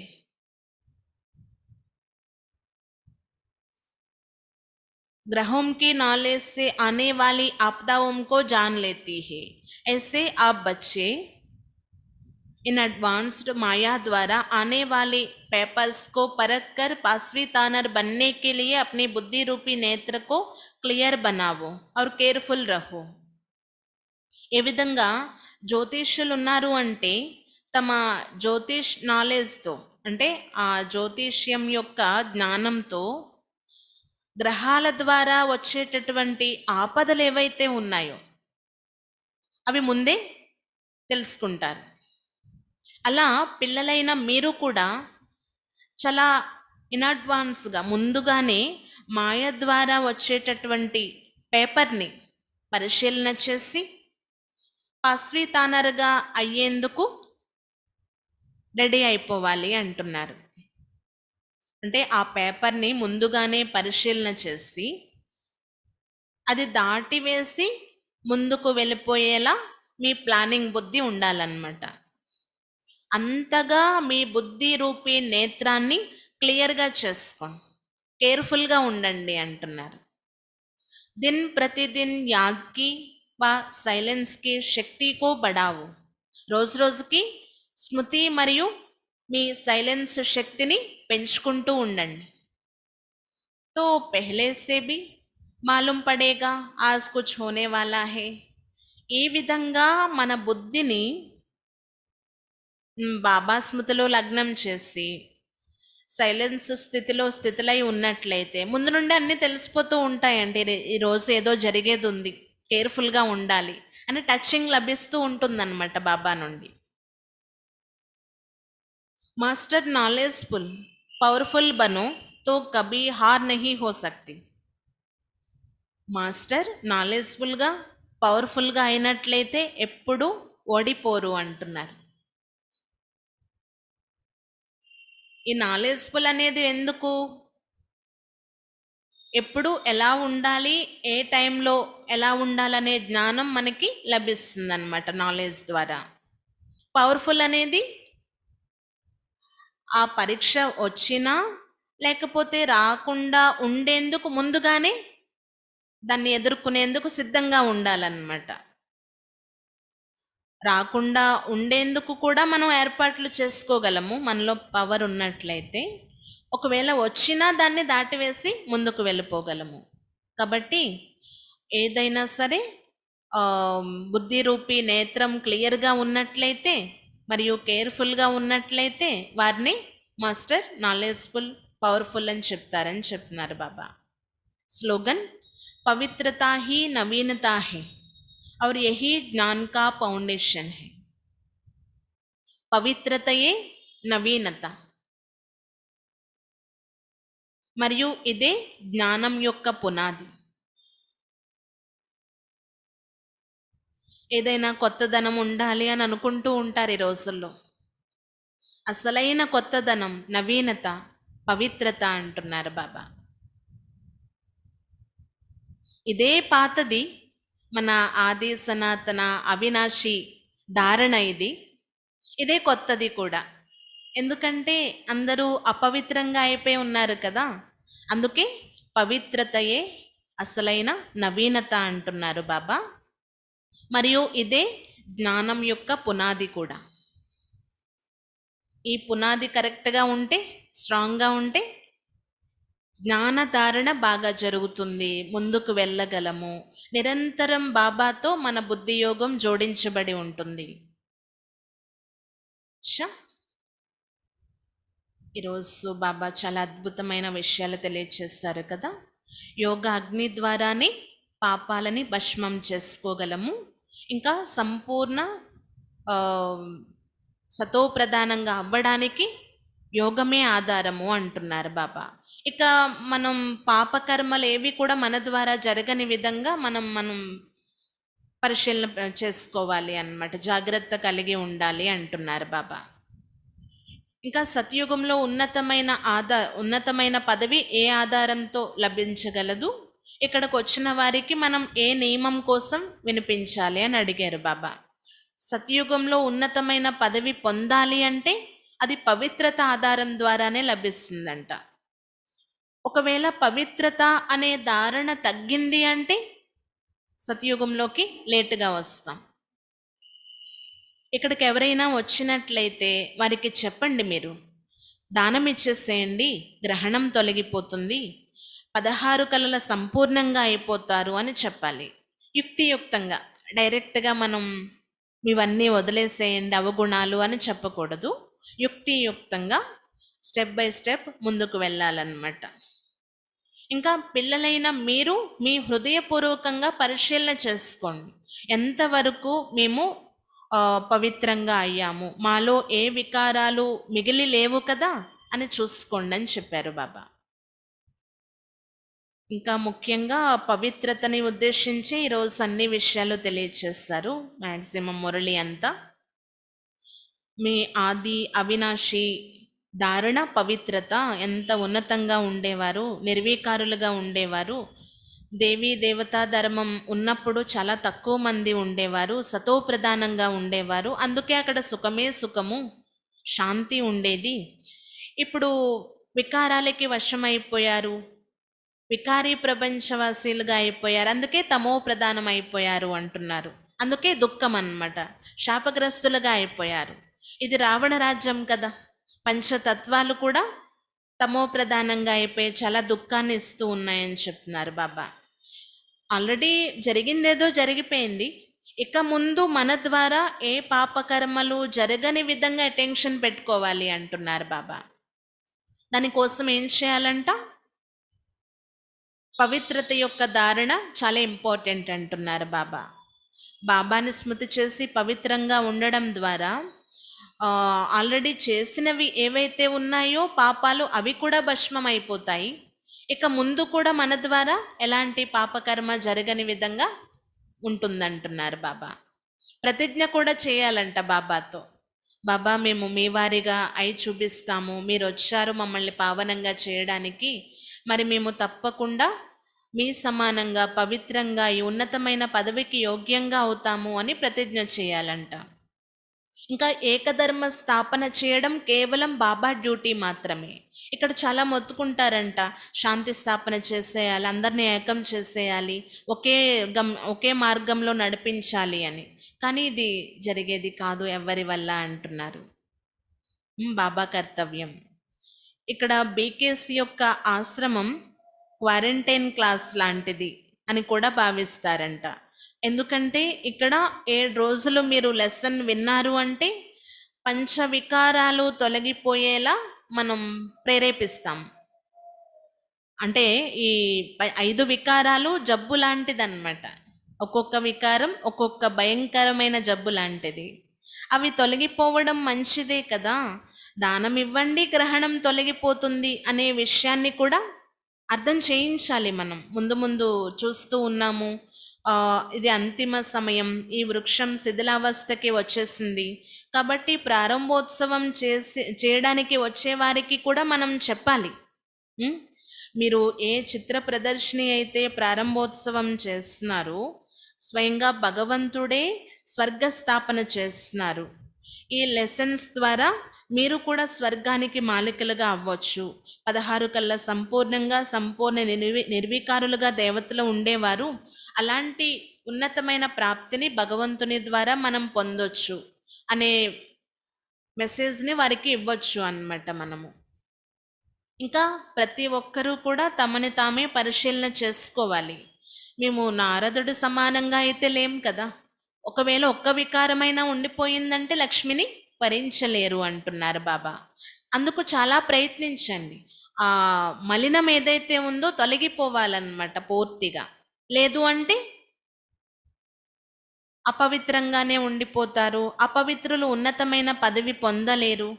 ग्रहों के नॉलेज से आने वाली आपदाओं को जान लेती है, ऐसे आप बच्चे इन एडवांस्ड माया द्वारा आने वाले पेपर्स को परख कर पासवी तानर बनने के लिए अपनी बुद्धि रूपी नेत्र को क्लियर बनाओ और केयरफुल रहो. ఏ విధంగా జ్యోతిష్యులు ఉన్నారు అంటే తమ జ్యోతిష్ నాలెడ్జ్తో, అంటే ఆ జ్యోతిష్యం యొక్క జ్ఞానంతో గ్రహాల ద్వారా వచ్చేటటువంటి ఆపదలు ఏవైతే ఉన్నాయో అవి ముందే తెలుసుకుంటారు. అలా పిల్లలైన మీరు కూడా చాలా ఇన్ అడ్వాన్స్గా ముందుగానే మాయ ద్వారా వచ్చేటటువంటి పేపర్ని పరిశీలన చేసి పాస్వీ తానరుగా అయ్యేందుకు రెడీ అయిపోవాలి అంటున్నారు. అంటే ఆ పేపర్ని ముందుగానే పరిశీలన చేసి అది దాటివేసి ముందుకు వెళ్ళిపోయేలా మీ ప్లానింగ్ బుద్ధి ఉండాలన్నమాట. అంతగా మీ బుద్ధి రూపీ నేత్రాన్ని క్లియర్గా చేసుకోండి, కేర్ఫుల్గా ఉండండి అంటున్నారు. దిన్ ప్రతిదిన్ యాద్కి వా సైలెన్స్కి శక్తికో బడావు. రోజు రోజుకి స్మృతి మరియు మీ సైలెన్స్ శక్తిని పెంచుకుంటూ ఉండండి. तो पहले से भी मालूम पड़ेगा आज कुछ होने वाला है. ఈ విధంగా మన బుద్ధిని బాబా స్మృతిలో లగ్నం చేసి సైలెన్స్ స్థితిలో స్థితిలై ఉన్నట్లయితే ముందు నుండి అన్నీ తెలిసిపోతూ ఉంటాయండి. ఈరోజు ఏదో జరిగేది ఉంది, కేర్ఫుల్గా ఉండాలి అని టచింగ్ లభిస్తూ ఉంటుందన్నమాట బాబా నుండి. మాస్టర్ నాలెడ్జ్ఫుల్ పవర్ఫుల్ బనో తో కభీ హార్ నహీ హో సక్తి. మాస్టర్ నాలెడ్జ్ఫుల్గా పవర్ఫుల్గా అయినట్లయితే ఎప్పుడు ఓడిపోరు అంటున్నారు. ఈ నాలెడ్జ్ఫుల్ అనేది ఎందుకు? ఎప్పుడు ఎలా ఉండాలి, ఏ టైంలో ఎలా ఉండాలనే జ్ఞానం మనకి లభిస్తుంది అనమాట నాలెడ్జ్ ద్వారా. పవర్ఫుల్ అనేది ఆ పరీక్ష వచ్చినా లేకపోతే రాకుండా ఉండేందుకు ముందుగానే దాన్ని ఎదుర్కొనేందుకు సిద్ధంగా ఉండాలన్నమాట. రాకుండా ఉండేందుకు కూడా మనం ఏర్పాట్లు చేసుకోగలము మనలో పవర్ ఉన్నట్లయితే. ఒకవేళ వచ్చినా దాన్ని దాటివేసి ముందుకు వెళ్ళిపోగలము. కాబట్టి ఏదైనా సరే బుద్ధి రూపీ నేత్రం క్లియర్గా ఉన్నట్లయితే మరియు కేర్ఫుల్గా ఉన్నట్లయితే వారిని మాస్టర్ నాలెడ్జ్ఫుల్ పవర్ఫుల్ అని చెప్తారని చెప్తున్నారు బాబా. స్లోగన్ పవిత్రతా హీ నవీనతా హై और यही ज्ञान का फाउंडेशन है. పవిత్రతయే నవీనత మరియు ఇదే జ్ఞానం యొక్క పునాది. ఏదైనా కొత్తదనం ఉండాలి అని అనుకుంటూ ఉంటారు ఈ రోజుల్లో. అసలైన కొత్తదనం నవీనత పవిత్రత అంటున్నారు బాబా. ఇదే పాతది మన ఆది సనాతన అవినాశి ధారణ ఇది. ఇదే కొత్తది కూడా. ఎందుకంటే అందరూ అపవిత్రంగా అయిపోయి ఉన్నారు కదా, అందుకే పవిత్రతయే అసలైన నవీనత అంటున్నారు బాబా. మరియు ఇదే జ్ఞానం యొక్క పునాది కూడా. ఈ పునాది కరెక్ట్గా ఉంటే, స్ట్రాంగ్గా ఉంటే జ్ఞానధారణ బాగా జరుగుతుంది, ముందుకు వెళ్ళగలము. నిరంతరం బాబాతో మన బుద్ధి యోగం జోడించబడి ఉంటుంది. ఈరోజు బాబా చాలా అద్భుతమైన విషయాలు తెలియచేస్తారు కదా. యోగ అగ్ని ద్వారానే పాపాలని భస్మం చేసుకోగలము. ఇంకా సంపూర్ణ సతోప్రధానంగా అవ్వడానికి యోగమే ఆధారము అంటున్నారు బాబా. ఇక మనం పాపకర్మలు ఏవి కూడా మన ద్వారా జరగని విధంగా మనం పరిశీలన చేసుకోవాలి అన్నమాట. జాగ్రత్త కలిగి ఉండాలి అంటున్నారు బాబా. ఇంకా సత్యుగంలో ఉన్నతమైన పదవి ఏ ఆధారంతో లభించగలదు? ఇక్కడికి వచ్చిన వారికి మనం ఏ నియమం కోసం వినిపించాలి అని అడిగారు బాబా. సత్యుగంలో ఉన్నతమైన పదవి పొందాలి అంటే అది పవిత్రత ఆధారం ద్వారానే లభిస్తుందంట. ఒకవేళ పవిత్రత అనే ధారణ తగ్గింది అంటే సత్యుగంలోకి లేటుగా వస్తాం. ఇక్కడికి ఎవరైనా వచ్చినట్లయితే వారికి చెప్పండి, మీరు దానం ఇచ్చేసేయండి, గ్రహణం తొలగిపోతుంది, 16 కళల సంపూర్ణంగా అయిపోతారు అని చెప్పాలి. యుక్తియుక్తంగా, డైరెక్ట్గా మనం ఇవన్నీ వదిలేసేయండి అవగుణాలు అని చెప్పకూడదు. యుక్తియుక్తంగా స్టెప్ బై స్టెప్ ముందుకు వెళ్ళాలన్నమాట. ఇంకా పిల్లలైన మీరు మీ హృదయపూర్వకంగా పరిశీలన చేసుకోండి, ఎంతవరకు మేము పవిత్రంగా అయ్యాము, మాలో ఏ వికారాలు మిగిలి లేవు కదా అని చూసుకోండి అని చెప్పారు బాబా. ఇంకా ముఖ్యంగా పవిత్రతని ఉద్దేశించి ఈరోజు అన్ని విషయాలు తెలియచేస్తారు. మ్యాక్సిమం మురళి అంతా మీ ఆది అవినాశి ధారణ పవిత్రత ఎంత ఉన్నతంగా ఉండేవారు, నిర్వీకారులుగా ఉండేవారు. దేవీ దేవతా ధర్మం ఉన్నప్పుడు చాలా తక్కువ మంది ఉండేవారు, సతోప్రధానంగా ఉండేవారు. అందుకే అక్కడ సుఖమే సుఖము, శాంతి ఉండేది. ఇప్పుడు వికారాలకి వశమైపోయారు, వికారీ ప్రపంచవాసీలుగా అయిపోయారు, అందుకే తమో ప్రధానం అయిపోయారు అంటున్నారు. అందుకే దుఃఖం అన్నమాట, శాపగ్రస్తులుగా అయిపోయారు. ఇది రావణ రాజ్యం కదా, పంచతత్వాలు కూడా తమో ప్రధానంగా అయిపోయి చాలా దుఃఖాన్ని ఇస్తూ ఉన్నాయని చెప్తున్నారు బాబా. ఆల్రెడీ జరిగిందేదో జరిగిపోయింది, ఇక ముందు మన ద్వారా ఏ పాపకర్మలు జరగని విధంగా అటెన్షన్ పెట్టుకోవాలి అంటున్నారు బాబా. దానికోసం ఏం చేయాలంట? పవిత్రత యొక్క ధారణ చాలా ఇంపార్టెంట్ అంటున్నారు బాబా. బాబాని స్మృతి చేసి పవిత్రంగా ఉండడం ద్వారా ఆల్రెడీ చేసినవి ఏవైతే ఉన్నాయో పాపాలు అవి కూడా భస్మం అయిపోతాయి. ఇక ముందు కూడా మన ద్వారా ఎలాంటి పాపకర్మ జరగని విధంగా ఉంటుందంటున్నారు బాబా. ప్రతిజ్ఞ కూడా చేయాలంట బాబాతో. బాబా మేము మీ వారిగా అయి చూపిస్తాము, మీరు వచ్చారు మమ్మల్ని పావనంగా చేయడానికి, మరి మేము తప్పకుండా మీ సమానంగా పవిత్రంగా ఈ ఉన్నతమైన పదవికి యోగ్యంగా అవుతాము అని ప్రతిజ్ఞ చేయాలంట. ఇంకా ఏకధర్మ స్థాపన చేయడం కేవలం బాబా డ్యూటీ మాత్రమే. ఇక్కడ చాలా మొత్తుకుంటారంట, శాంతి స్థాపన చేసేయాలి, అందరినీ ఏకం చేసేయాలి, ఒకే మార్గంలో నడిపించాలి అని. కానీ ఇది జరిగేది కాదు ఎవరి వల్ల అంటున్నారు. బాబా కర్తవ్యం. ఇక్కడ బీకేస్ యొక్క ఆశ్రమం క్వారంటైన్ క్లాస్ లాంటిది అని కూడా భావిస్తారంట. ఎందుకంటే ఇక్కడ 7 రోజులు మీరు లెసన్ విన్నారు అంటే పంచవికారాలు తొలగిపోయేలా మనం ప్రేరేపిస్తాం. అంటే ఈ 5 వికారాలు జబ్బు లాంటిదన్నమాట. ఒక్కొక్క వికారం ఒక్కొక్క భయంకరమైన జబ్బు లాంటిది. అవి తొలగిపోవడం మంచిదే కదా. దానం ఇవ్వండి, గ్రహణం తొలగిపోతుంది అనే విషయాన్ని కూడా అర్థం చేయించాలి మనం. ముందు ముందు చూస్తూ ఉన్నాము, ఇది అంతిమ సమయం, ఈ వృక్షం శిథిలావస్థకి వచ్చేసింది కాబట్టి ప్రారంభోత్సవం చేయడానికి వచ్చే వారికి కూడా మనం చెప్పాలి. మీరు ఏ చిత్ర ప్రదర్శన అయితే ప్రారంభోత్సవం చేస్తున్నారో స్వయంగా భగవంతుడే స్వర్గ స్థాపన చేస్తున్నారు. ఈ లెసన్స్ ద్వారా మీరు కూడా స్వర్గానికి మాలికలుగా అవ్వచ్చు. 16 కల్లా సంపూర్ణ నిర్వికారులుగా దేవతలు ఉండేవారు. అలాంటి ఉన్నతమైన ప్రాప్తిని భగవంతుని ద్వారా మనం పొందొచ్చు అనే మెసేజ్ని వారికి ఇవ్వచ్చు అన్నమాట మనము. ఇంకా ప్రతి ఒక్కరూ కూడా తమని తామే పరిశీలన చేసుకోవాలి. మేము నారదుడు సమానంగా అయితే లేం కదా. ఒకవేళ ఒక్క వికారమైనా ఉండిపోయిందంటే లక్ష్మిని భరించలేరు అంటున్నారు బాబా. అందుకు చాలా ప్రయత్నించండి. ఆ మలినం ఏదైతే ఉందో తొలగిపోవాలన్నమాట పూర్తిగా. లేదు అంటే అపవిత్రంగానే ఉండిపోతారు. అపవిత్రులు ఉన్నతమైన పదవి పొందలేరు.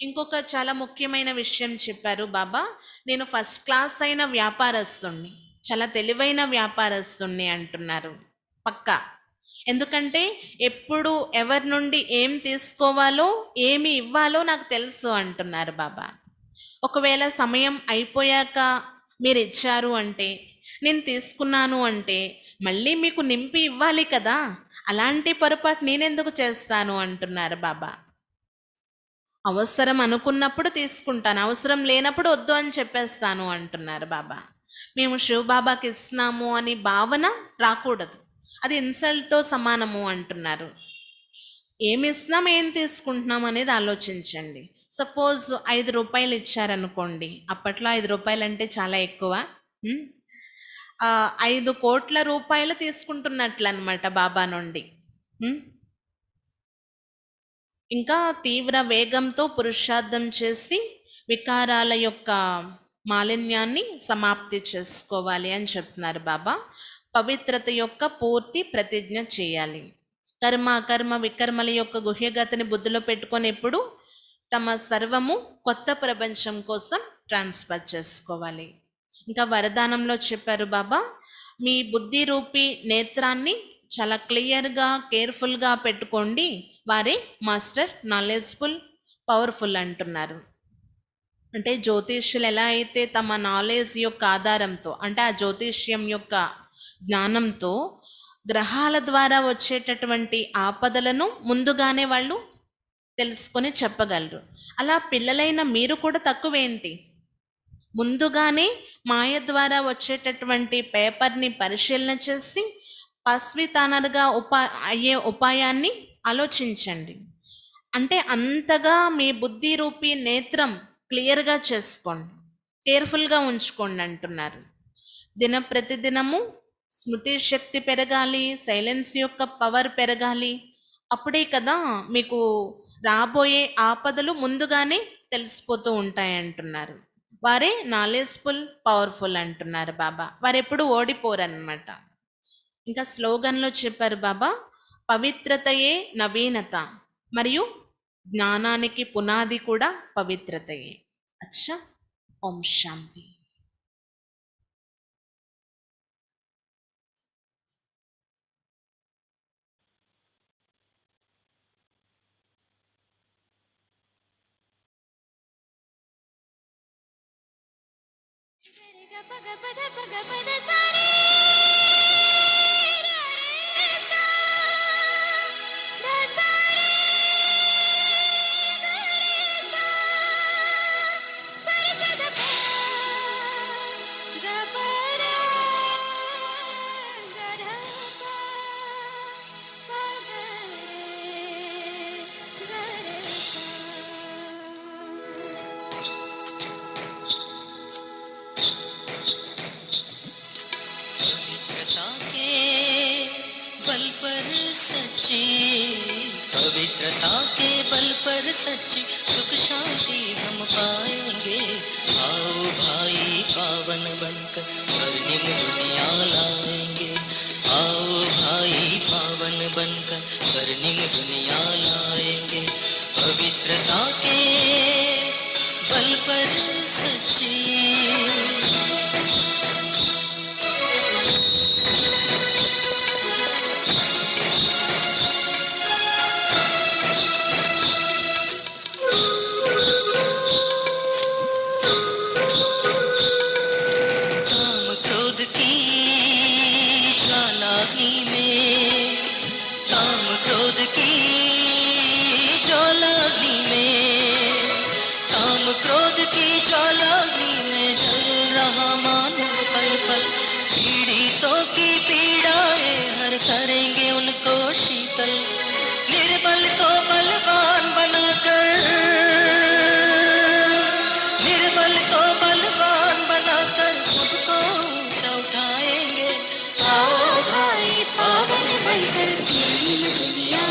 ఇంకొక చాలా ముఖ్యమైన విషయం చెప్పారు బాబా. నేను ఫస్ట్ క్లాస్ అయిన వ్యాపారస్తుణ్ణి, చాలా తెలివైన వ్యాపారస్తుణ్ణి అంటున్నారు. పక్కా. ఎందుకంటే ఎప్పుడు ఎవరి నుండి ఏం తీసుకోవాలో ఏమి ఇవ్వాలో నాకు తెలుసు అంటున్నారు బాబా. ఒకవేళ సమయం అయిపోయాక మీరు ఇచ్చారు అంటే, నేను తీసుకున్నాను అంటే మళ్ళీ మీకు నింపి ఇవ్వాలి కదా. అలాంటి పొరపాటు నేనెందుకు చేస్తాను అంటున్నారు బాబా. అవసరం అనుకున్నప్పుడు తీసుకుంటాను, అవసరం లేనప్పుడు వద్దు అని చెప్పేస్తాను అంటున్నారు బాబా. మేము శివబాబాకి ఇస్తున్నాము అని భావన రాకూడదు, అది ఇన్సల్ట్తో సమానము అంటున్నారు. ఏమి ఇస్తున్నాం ఏం తీసుకుంటున్నాం అనేది ఆలోచించండి. సపోజ్ 5 రూపాయలు ఇచ్చారనుకోండి, అప్పట్లో 5 రూపాయలు అంటే చాలా ఎక్కువ. 5 కోట్ల రూపాయలు తీసుకుంటున్నట్లు అనమాట బాబా నుండి. ఇంకా తీవ్ర వేగంతో పురుషార్థం చేసి వికారాల యొక్క మాలిన్యాన్ని సమాప్తి చేసుకోవాలి అని చెప్తున్నారు బాబా. పవిత్రత యొక్క పూర్తి ప్రతిజ్ఞ చేయాలి. కర్మ వికర్మల యొక్క గుహ్యగతిని బుద్ధిలో పెట్టుకొని ఎప్పుడు తమ సర్వము కొత్త ప్రపంచం కోసం ట్రాన్స్ఫర్ చేసుకోవాలి. ఇంకా వరదానంలో చెప్పారు బాబా, మీ బుద్ధి రూపీ నేత్రాన్ని చాలా క్లియర్గా కేర్ఫుల్గా పెట్టుకోండి, వారే మాస్టర్, నాలెడ్జ్ఫుల్, పవర్ఫుల్ అంటున్నారు. అంటే జ్యోతిష్యులు ఎలా అయితే తమ నాలెడ్జ్ యొక్క ఆధారంతో, అంటే ఆ జ్యోతిష్యం యొక్క జ్ఞానంతో గ్రహాల ద్వారా వచ్చేటటువంటి ఆపదలను ముందుగానే వాళ్ళు తెలుసుకొని చెప్పగలరు. అలా పిల్లలైన మీరు కూడా తక్కువేంటి, ముందుగానే మాయ ద్వారా వచ్చేటటువంటి పేపర్ని పరిశీలన చేసి పస్వితానరుగా అయ్యే ఉపాయాన్ని ఆలోచించండి. అంటే అంతగా మీ బుద్ధి రూపీ నేత్రం క్లియర్గా చేసుకోండి, కేర్ఫుల్గా ఉంచుకోండి అంటున్నారు. ప్రతిదినము స్మృతి శక్తి పెరగాలి, సైలెన్స్ యొక్క పవర్ పెరగాలి. అప్పుడే కదా మీకు రాబోయే ఆపదలు ముందుగానే తెలిసిపోతూ ఉంటాయి అంటున్నారు. వారే నాలెడ్జ్ఫుల్ పవర్ఫుల్ అంటున్నారు బాబా. వారు ఎప్పుడు ఓడిపోరన్నమాట. ఇంకా స్లోగన్లో చెప్పారు బాబా, పవిత్రతయే నవీనత మరియు జ్ఞానానికి పునాది కూడా పవిత్రతయే. అచ్చా, ఓం శాంతి. पवित्रता के बल पर सच्ची सुख शांति हम पाएंगे। आओ भाई पावन बनकर स्वर्णिम दुनिया लाएंगे। आओ भाई पावन बनकर स्वर्णिम दुनिया लाएंगे। पवित्रता के बल पर सच्ची करेंगे उनको शीतल। निर्बल को बलवान बनाकर, निर्बल को बलवान बनाकर सबको ऊंचा उठाएंगे। आओ भाई पावन बनकर स्वर्णिम दुनिया